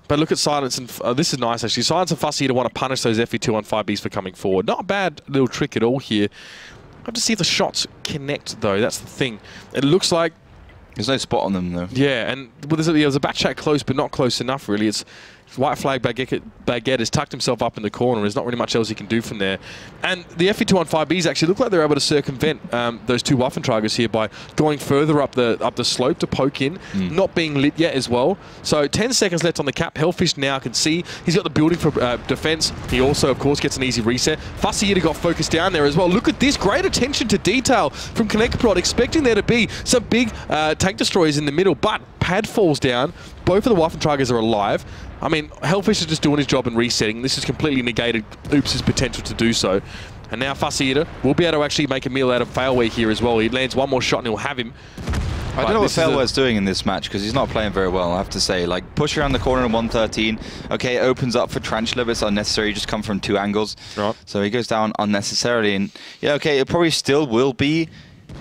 But look at Silence, and this is nice actually. Silence and Fussy to want to punish those FE215Bs for coming forward. Not a bad little trick at all here. Got to see if the shots connect though, that's the thing. It looks like... There's no spot on them though. Yeah, and there's a Batchat close, but not close enough really. It's White Flag Baguette has tucked himself up in the corner. There's not really much else he can do from there. And the FE215Bs actually look like they're able to circumvent those two Waffentragers here by going further up the slope to poke in, not being lit yet as well. So 10 seconds left on the cap. Hellfish now can see he's got the building for defense. He also, of course, gets an easy reset. Fussy got focused down there as well. Look at this. Great attention to detail from Knackebrod, expecting there to be some big tank destroyers in the middle, but Pad falls down. Both of the Waffentragers are alive. I mean, Hellfish is just doing his job and resetting. This has completely negated Oops' potential to do so. And now Fussy Eater will be able to actually make a meal out of Failware here as well. He lands one more shot and he'll have him. I don't know what Failware's doing in this match because he's not playing very well, I have to say. Like, push around the corner in 113. Okay, it opens up for Tarantula, but it's unnecessary. You just come from 2 angles. Right. So he goes down unnecessarily. And yeah, okay, it probably still will be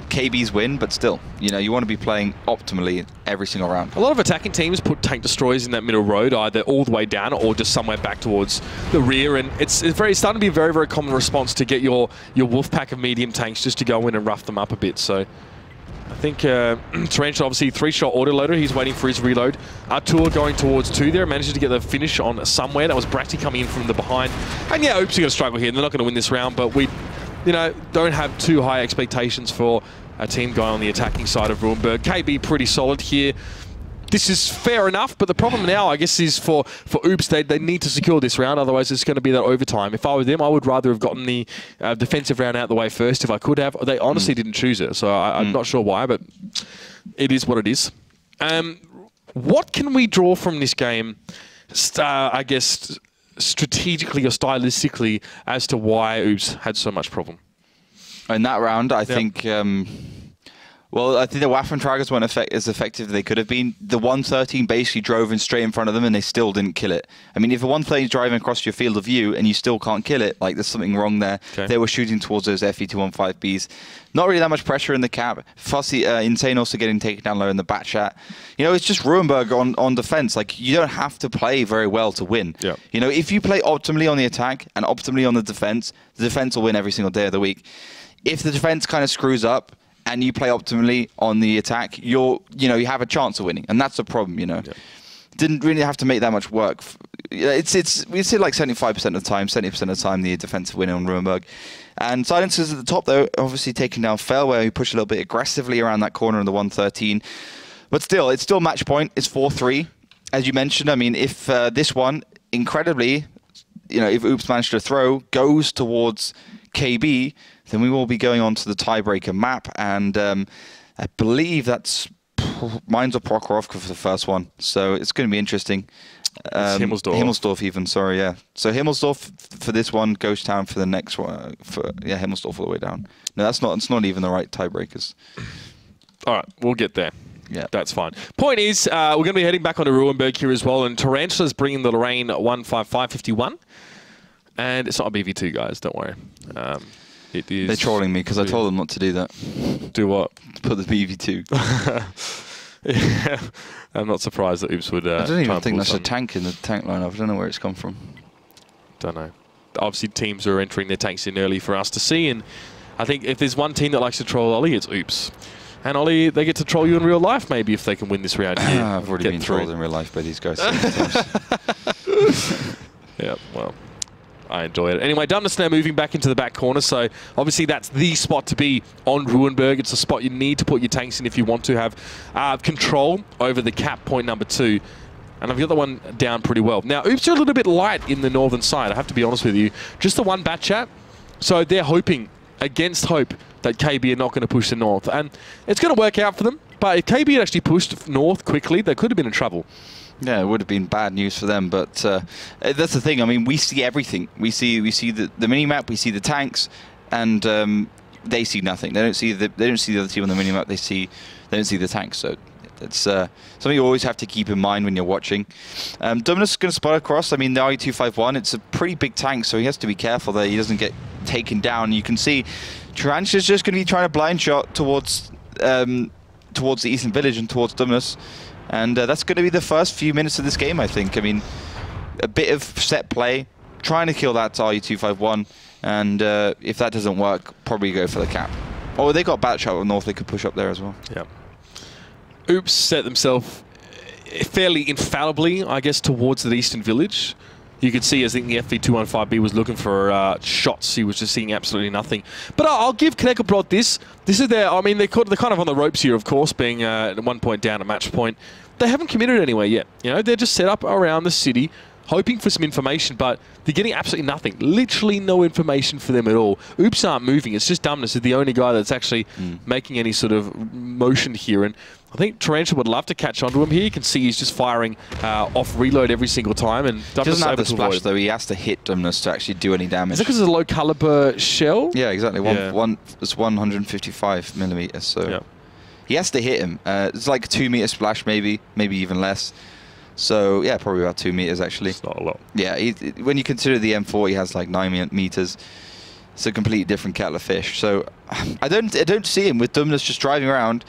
KB's win, but still, you know, you want to be playing optimally every single round. A lot of attacking teams put tank destroyers in that middle road, either all the way down or just somewhere back towards the rear, and it's starting to be a very, very common response to get your wolf pack of medium tanks just to go in and rough them up a bit. So I think Tarantula, obviously 3-shot autoloader, he's waiting for his reload. Artur going towards 2 there, manages to get the finish on somewhere. That was Bratty coming in from the behind. And yeah, Oops are going to struggle here. They're not going to win this round, but we, you know, don't have too high expectations for a team going on the attacking side of Ruinberg. KB pretty solid here. This is fair enough, but the problem now, I guess, is for Oops, they need to secure this round, otherwise it's going to be that overtime. If I were them, I would rather have gotten the defensive round out the way first if I could have. They honestly didn't choose it, so I'm not sure why, but it is what it is. What can we draw from this game, I guess, strategically or stylistically, as to why Oops had so much problem? In that round, I think... well, I think the Waffentraggers weren't as effective as they could have been. The 113 basically drove in straight in front of them, and they still didn't kill it. I mean, if a 113 is driving across your field of view and you still can't kill it, like there's something wrong there. Okay. They were shooting towards those FE215Bs. Not really that much pressure in the cap. Fussy, Insane also getting taken down low in the bat chat. You know, it's just Ruinberg on defense. Like, you don't have to play very well to win. Yeah. You know, if you play optimally on the attack and optimally on the defense will win every single day of the week. If the defense kind of screws up, and you play optimally on the attack, you have a chance of winning, and that's the problem. You know, didn't really have to make that much work. We see like 75% of the time, 70% of the time, the defensive winner on Ruinberg. And Silencers at the top, though, obviously taking down Fell, where he pushed a little bit aggressively around that corner in the 113. But still, it's still match point. It's 4-3, as you mentioned. I mean, if this one, incredibly, you know, if Oops managed to throw, goes towards KB, then we will be going on to the tiebreaker map, and I believe that's Mines or Prokhorovka for the first one, so it's going to be interesting. Himmelsdorf even, sorry, yeah. So Himmelsdorf for this one, Ghost Town for the next one. Himmelsdorf all the way down. No, it's not even the right tiebreakers. All right, we'll get there. Yeah, that's fine. Point is, we're going to be heading back onto Ruinberg here as well, and Tarantula's bringing the Lorraine 15551, and it's not a BV2, guys, don't worry. It is. They're trolling me because I told them not to do that. Do what? Put the BV2. Yeah, I'm not surprised that Oops would. I don't even think that's a tank in the tank lineup. I don't know where it's come from. Don't know. Obviously, teams are entering their tanks in early for us to see, and I think if there's one team that likes to troll Ollie, it's Oops. And Ollie, they get to troll you in real life, maybe, if they can win this round here. I've already been trolled in real life by these guys. Yeah, well. I enjoy it. Anyway, Dumbness now moving back into the back corner, so obviously that's the spot to be on Ruinberg. It's a spot you need to put your tanks in if you want to have control over the cap, point number 2. And I've got the one down pretty well. Now, Oops are a little bit light in the northern side, I have to be honest with you. Just the one bat chat, so they're hoping, against hope, that KB are not going to push the north. And it's going to work out for them, but if KB had actually pushed north quickly, they could have been in trouble. Yeah, it would have been bad news for them, but that's the thing. I mean, we see everything. We see the mini-map, we see the tanks, and they see nothing. They don't see the other team on the mini-map. They don't see the tanks. So it's something you always have to keep in mind when you're watching. Dumbness is going to spot across. I mean, the RE251, it's a pretty big tank, so he has to be careful that he doesn't get taken down. You can see Tarantula's just going to be trying a blind shot towards the Eastern Village and towards Dumbness. And that's going to be the first few minutes of this game, I think. I mean, a bit of set play, trying to kill that RE251, and if that doesn't work, probably go for the cap. Oh, they got bat shot up north, they could push up there as well. Yeah. Oops set themselves fairly infallibly, I guess, towards the Eastern Village. You could see, I think the FV215B was looking for shots. He was just seeing absolutely nothing. But I'll give Knackebrod this. This is their, I mean, they're kind of on the ropes here, of course, being at 1 point down at match point. They haven't committed anywhere yet. You know, they're just set up around the city, hoping for some information, but they're getting absolutely nothing. Literally no information for them at all. Oops aren't moving. It's just Dumbness is the only guy that's actually making any sort of motion here. And I think Tarantula would love to catch onto him here. You can see he's just firing off reload every single time. And Dumbness doesn't have the splash, though. He has to hit Dumbness to actually do any damage. Is it because it's a low caliber shell? Yeah, exactly. It's 155 millimeters, so he has to hit him. It's like a 2 meter splash, maybe even less. So yeah, probably about 2 meters actually. It's not a lot. Yeah, when you consider the M4, he has like 9 meters. it's a completely different kettle of fish. So I don't see him with Dumnus just driving around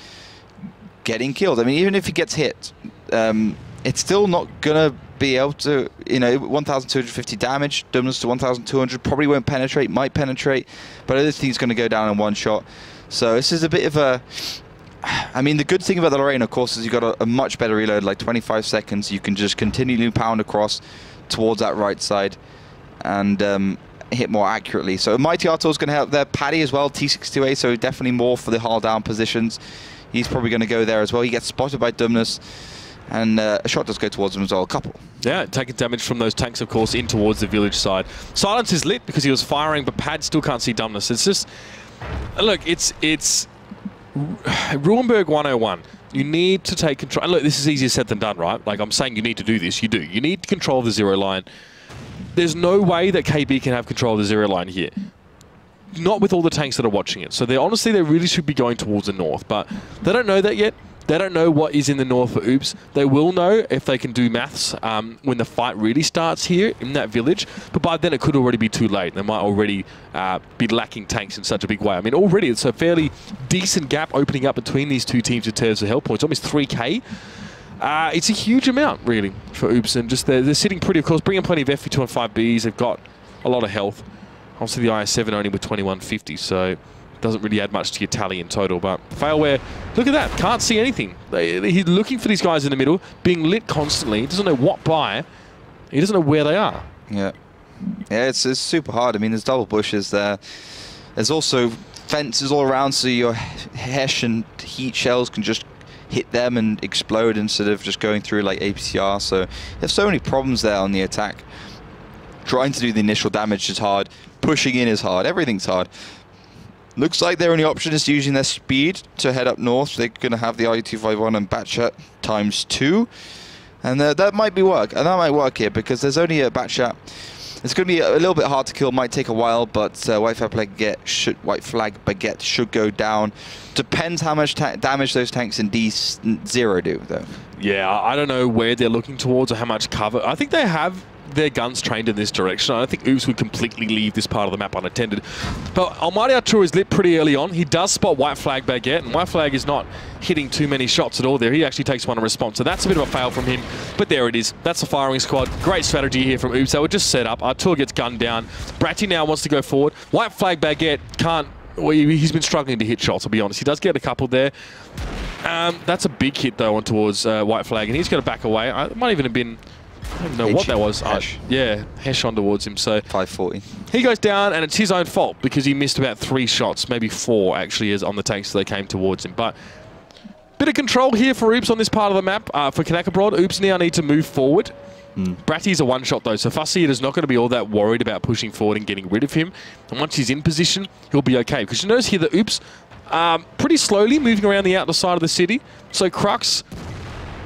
getting killed. I mean, even if he gets hit, it's still not gonna be able to, 1,250 damage. Dumnus to 1,200 probably won't penetrate, might penetrate, but I don't think he's going to go down in one shot. So this is a bit of a, I mean, the good thing about the Lorraine, of course, is you've got a much better reload, like 25 seconds. You can just continually pound across towards that right side and hit more accurately. So Mighty Artor is going to help there. Paddy as well, T628, so definitely more for the hull down positions. He's probably going to go there as well. He gets spotted by Dumnus, and a shot does go towards him as well, a couple. Yeah, taking damage from those tanks, of course, in towards the village side. Silence is lit because he was firing, but Pad still can't see Dumnus. It's just, look, it's Ruhenberg 101. You need to take control. And look, this is easier said than done, right? Like, I'm saying you need to do this. You do. You need control of the zero line. There's no way that KB can have control of the zero line here. Not with all the tanks that are watching it. So honestly, they really should be going towards the north, but they don't know that yet. They don't know what is in the north for Oops. They will know if they can do maths when the fight really starts here in that village. But by then, it could already be too late. They might already be lacking tanks in such a big way. I mean, already it's a fairly decent gap opening up between these two teams in terms of health points. Almost 3k. It's a huge amount, really, for Oops. And just they're sitting pretty, of course, bringing plenty of FV215Bs. They've got a lot of health. Obviously, the IS-7 only with 2150, so doesn't really add much to your tally in total. But Failware, look at that, can't see anything. He's looking for these guys in the middle, being lit constantly. He doesn't know what by. He doesn't know where they are. Yeah, it's super hard. I mean, there's double bushes there. There's also fences all around, so your Hesh and heat shells can just hit them and explode instead of just going through like APCR. So there's so many problems there on the attack. Trying to do the initial damage is hard. Pushing in is hard. Everything's hard. Looks like their only option is using their speed to head up north. They're going to have the RU-251 and Batchat × 2. And that might work. And that might work here because there's only a Batchat. It's going to be a little bit hard to kill. Might take a while, but White Flag Baguette should go down. Depends how much damage those tanks in D0 do, though. Yeah, I don't know where they're looking towards or how much cover. I think they have their guns trained in this direction. I don't think Oops would completely leave this part of the map unattended. But Almighty Artur is lit pretty early on. He does spot White Flag Baguette, and White Flag is not hitting too many shots at all there. He actually takes one in response, so that's a bit of a fail from him. But there it is. That's the firing squad. Great strategy here from Oops. They were just set up. Artur gets gunned down. Bratty now wants to go forward. White Flag Baguette can't... Well, he's been struggling to hit shots, I'll be honest. He does get a couple there. That's a big hit, though, on towards White Flag, and he's going to back away. It might even have been... I don't know what that was. Hesh. Yeah, Hesh on towards him. So 540. He goes down, and it's his own fault because he missed about 3 shots, maybe 4 actually, as on the tanks that they came towards him. But bit of control here for Oops on this part of the map. For Knackebrod, Oops now need to move forward. Bratty's a one-shot though, so Fussy is not going to be all that worried about pushing forward and getting rid of him. And once he's in position, he'll be okay. Because you notice here that Oops pretty slowly moving around the outer side of the city. So Crux,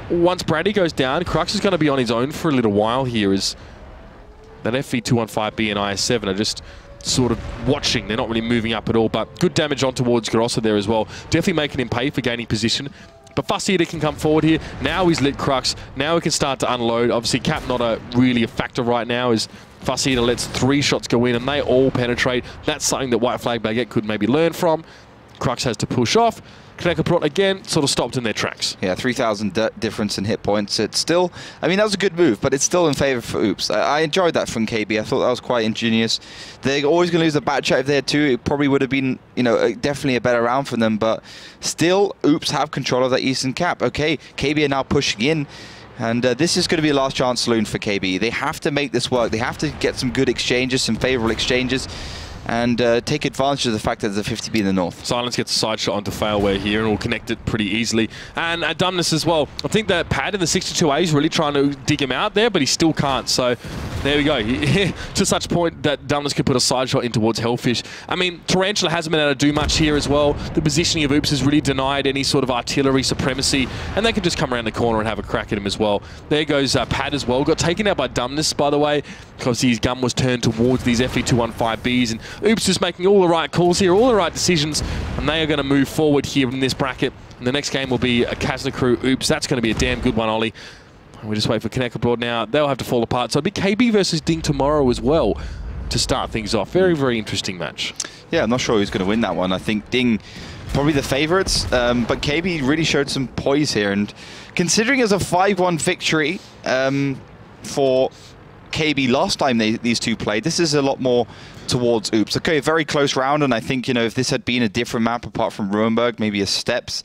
once Bratty goes down, Crux is going to be on his own for a little while here as that FV215B and IS-7 are just sort of watching. They're not really moving up at all, but good damage on towards Garossa there as well. Definitely making him pay for gaining position. But Fussy can come forward here. Now he's lit Crux. Now he can start to unload. Obviously, Cap not really a factor right now as Fussy lets 3 shots go in and they all penetrate. That's something that White Flag Baguette could maybe learn from. Crux has to push off. Knackebrod again sort of stopped in their tracks. Yeah, 3,000 difference in hit points. It's still, I mean, that was a good move, but it's still in favor for Oops. I enjoyed that from KB. I thought that was quite ingenious. They're always going to lose the Batchat if they had to. It probably would have been, definitely a better round for them, but still, Oops have control of that Eastern Cap. Okay, KB are now pushing in. And this is going to be a last chance saloon for KB. They have to make this work. They have to get some good exchanges, some favorable exchanges, and take advantage of the fact that there's a 50B in the north. Silence gets a side shot onto Failware here and will connect it pretty easily. And Dumnus as well. I think that Pad in the 62A is really trying to dig him out there, but he still can't. So there we go. To such point that Dumnus could put a side shot in towards Hellfish. I mean, Tarantula hasn't been able to do much here as well. The positioning of Oops has really denied any sort of artillery supremacy, and they can just come around the corner and have a crack at him as well. There goes Pad as well. Got taken out by Dumnus, by the way, because his gun was turned towards these FE215Bs, and Oops is making all the right calls here, all the right decisions, and they are going to move forward here in this bracket. And the next game will be a Kazna Crew Oops. That's going to be a damn good one, Ollie. We just wait for Knackebrod now. They'll have to fall apart. So it'll be KB versus Ding tomorrow as well. to start things off. Very, very interesting match. Yeah, I'm not sure who's going to win that one. I think Ding probably the favorites, but KB really showed some poise here. And considering it was a 5-1 victory for KB last time these two played, this is a lot more towards Oops. Okay, a very close round, and I think, you know, if this had been a different map apart from Ruinberg, maybe a Steps,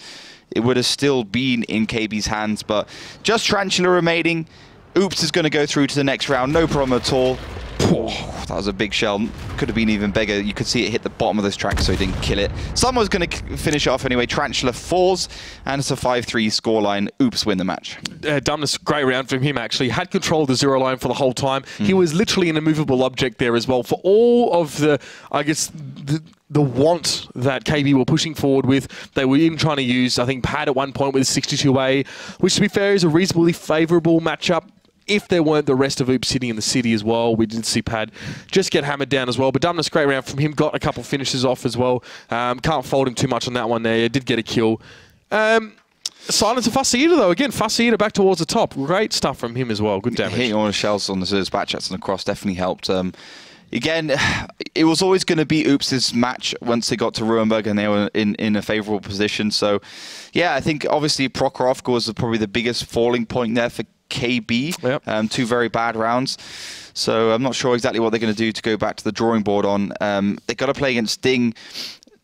it would have still been in KB's hands. But just Tarantula remaining. Oops is going to go through to the next round, no problem at all. Oh, that was a big shell. Could have been even bigger. You could see it hit the bottom of this track, so he didn't kill it. Someone's going to finish it off anyway. Tarantula falls, and it's a 5-3 scoreline. Oops win the match. Dumbness, great round from him, actually. Had control of the 0 line for the whole time. He was literally an immovable object there as well. For all of the, I guess, the want that KB were pushing forward with, they were even trying to use, I think, Pad at one point with a 62A, which, to be fair, is a reasonably favourable matchup. If there weren't the rest of Oops sitting in the city as well, we did see Pad just get hammered down as well. But Dumbness, great round from him. Got a couple finishes off as well. Can't fault him too much on that one there. Did get a kill. Silence of Fussy Eater, though. Again, Fussy Eater back towards the top. Great stuff from him as well. Good damage. Hitting all the shells on the backchats and across definitely helped. Again, it was always going to be Oops' match once they got to Ruinberg and they were in a favourable position. So, yeah, I think obviously Prokhorovka was probably the biggest falling point there for KB. Yep. Two very bad rounds. So I'm not sure exactly what they're going to do to go back to the drawing board on. They got to play against Ding.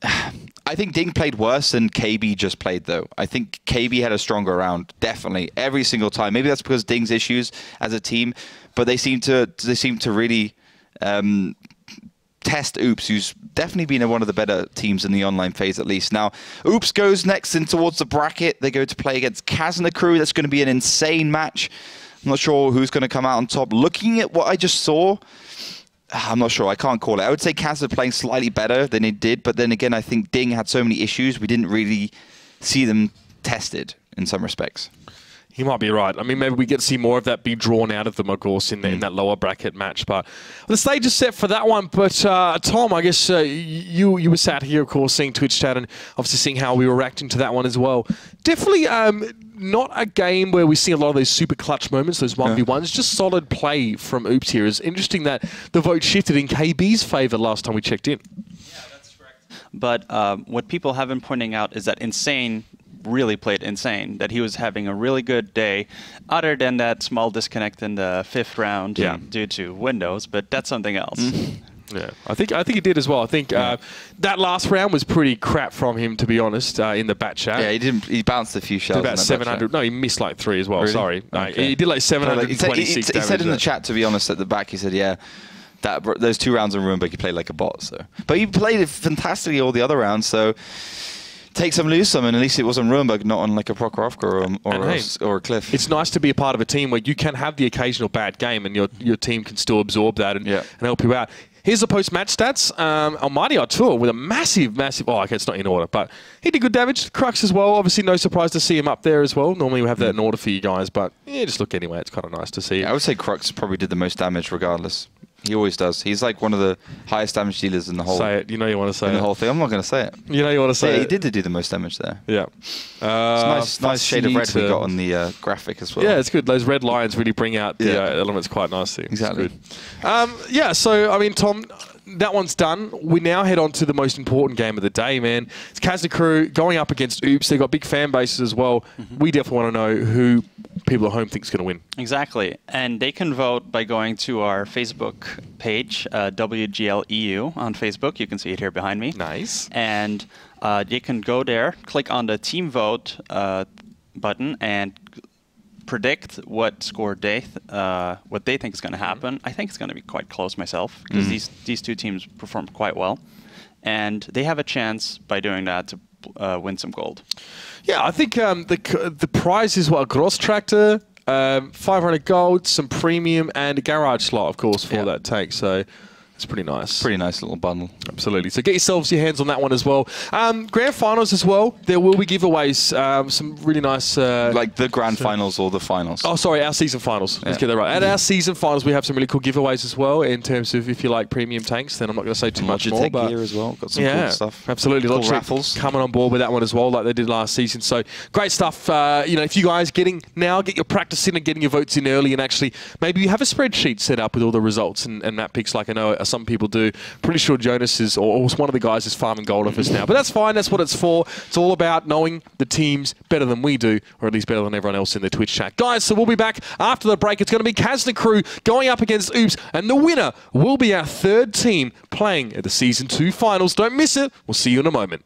I think Ding played worse than KB just played, though. I think KB had a stronger round, definitely, every single time. Maybe that's because Ding's issues as a team, but they seem to really test Oops, who's definitely been one of the better teams in the online phase, at least. Now, Oops goes next in towards the bracket. They go to play against Knackebrod. That's going to be an insane match. I'm not sure who's going to come out on top. Looking at what I just saw, I'm not sure. I can't call it. I would say Knackebrod playing slightly better than it did, but then again, I think Ding had so many issues, we didn't really see them tested in some respects. He might be right. I mean, maybe we get to see more of that be drawn out of them, of course, in that lower bracket match. But the stage is set for that one. But Tom, I guess you were sat here, of course, seeing Twitch chat and obviously seeing how we were reacting to that one as well. Definitely not a game where we see a lot of those super clutch moments, those 1v1s. Just solid play from Oops here. It's interesting that the vote shifted in KB's favour last time we checked in. Yeah, that's correct. But what people have been pointing out is that Insane really played Insane, that he was having a really good day, other than that small disconnect in the 5th round due to Windows, but that's something else. Yeah, I think he did as well. I think that last round was pretty crap from him, to be honest, in the bat chat. Yeah, he bounced a few shells. Did about 700. No, he missed like 3 as well. Really? Sorry, Okay. he did like 726. He said in the chat, to be honest, at the back, he said, yeah, those 2 rounds in Ruinberg, he played like a bot. So, but he played it fantastically all the other rounds. So. Take some, lose some, and at least it was on Ruinberg, not on like a Prokhorovka or a Cliff. It's nice to be a part of a team where you can have the occasional bad game and your team can still absorb that and help you out. Here's the post-match stats. Almighty Artur with a massive... Oh, okay, it's not in order, but he did good damage. Crux as well. Obviously, no surprise to see him up there as well. Normally, we have that in order for you guys, but yeah, just look anyway. It's kind of nice to see. Yeah, I would say Crux probably did the most damage regardless. He always does. He's like one of the highest damage dealers in the whole... Say it. You know you want to say it. The whole thing. I'm not going to say it. You know you want to say it. He did do the most damage there. Yeah. It's nice shade of red we got on the graphic as well. Yeah, it's good. Those red lines really bring out the elements quite nicely. Exactly. It's good. Yeah, so, I mean, Tom... That one's done. We now head on to the most important game of the day, man. It's Knackebrod going up against Oops. They've got big fan bases as well. We definitely want to know who people at home think is going to win. Exactly. And they can vote by going to our Facebook page, WGLEU on Facebook. You can see it here behind me. Nice. And they can go there, click on the team vote button, and predict what score what they think is going to happen. I think it's going to be quite close myself because these two teams performed quite well, and they have a chance by doing that to win some gold. Yeah, I think the prize is what, a gross tractor, 500 gold, some premium, and a garage slot, of course, for that tank. So. It's pretty nice. Pretty nice little bundle. Absolutely. So get yourselves your hands on that one as well. Grand finals as well. There will be giveaways. Some really nice... like the grand finals or the finals? Oh, sorry, our season finals. Let's get that right. At our season finals, we have some really cool giveaways as well in terms of if you like premium tanks, then I'm not going to say too much more. But gear as well. Got some cool stuff. Absolutely. Cool Logitech raffles. coming on board with that one as well, like they did last season. So great stuff. You know, if you guys get your practice in and getting your votes in early, and actually maybe you have a spreadsheet set up with all the results and map picks like I know a some people do. Pretty sure Jonas is, or one of the guys is farming gold off us now. But that's fine. That's what it's for. It's all about knowing the teams better than we do, or at least better than everyone else in the Twitch chat. Guys, so we'll be back after the break. It's going to be Knackebrod going up against Oops, and the winner will be our third team playing at the Season 2 finals. Don't miss it. We'll see you in a moment.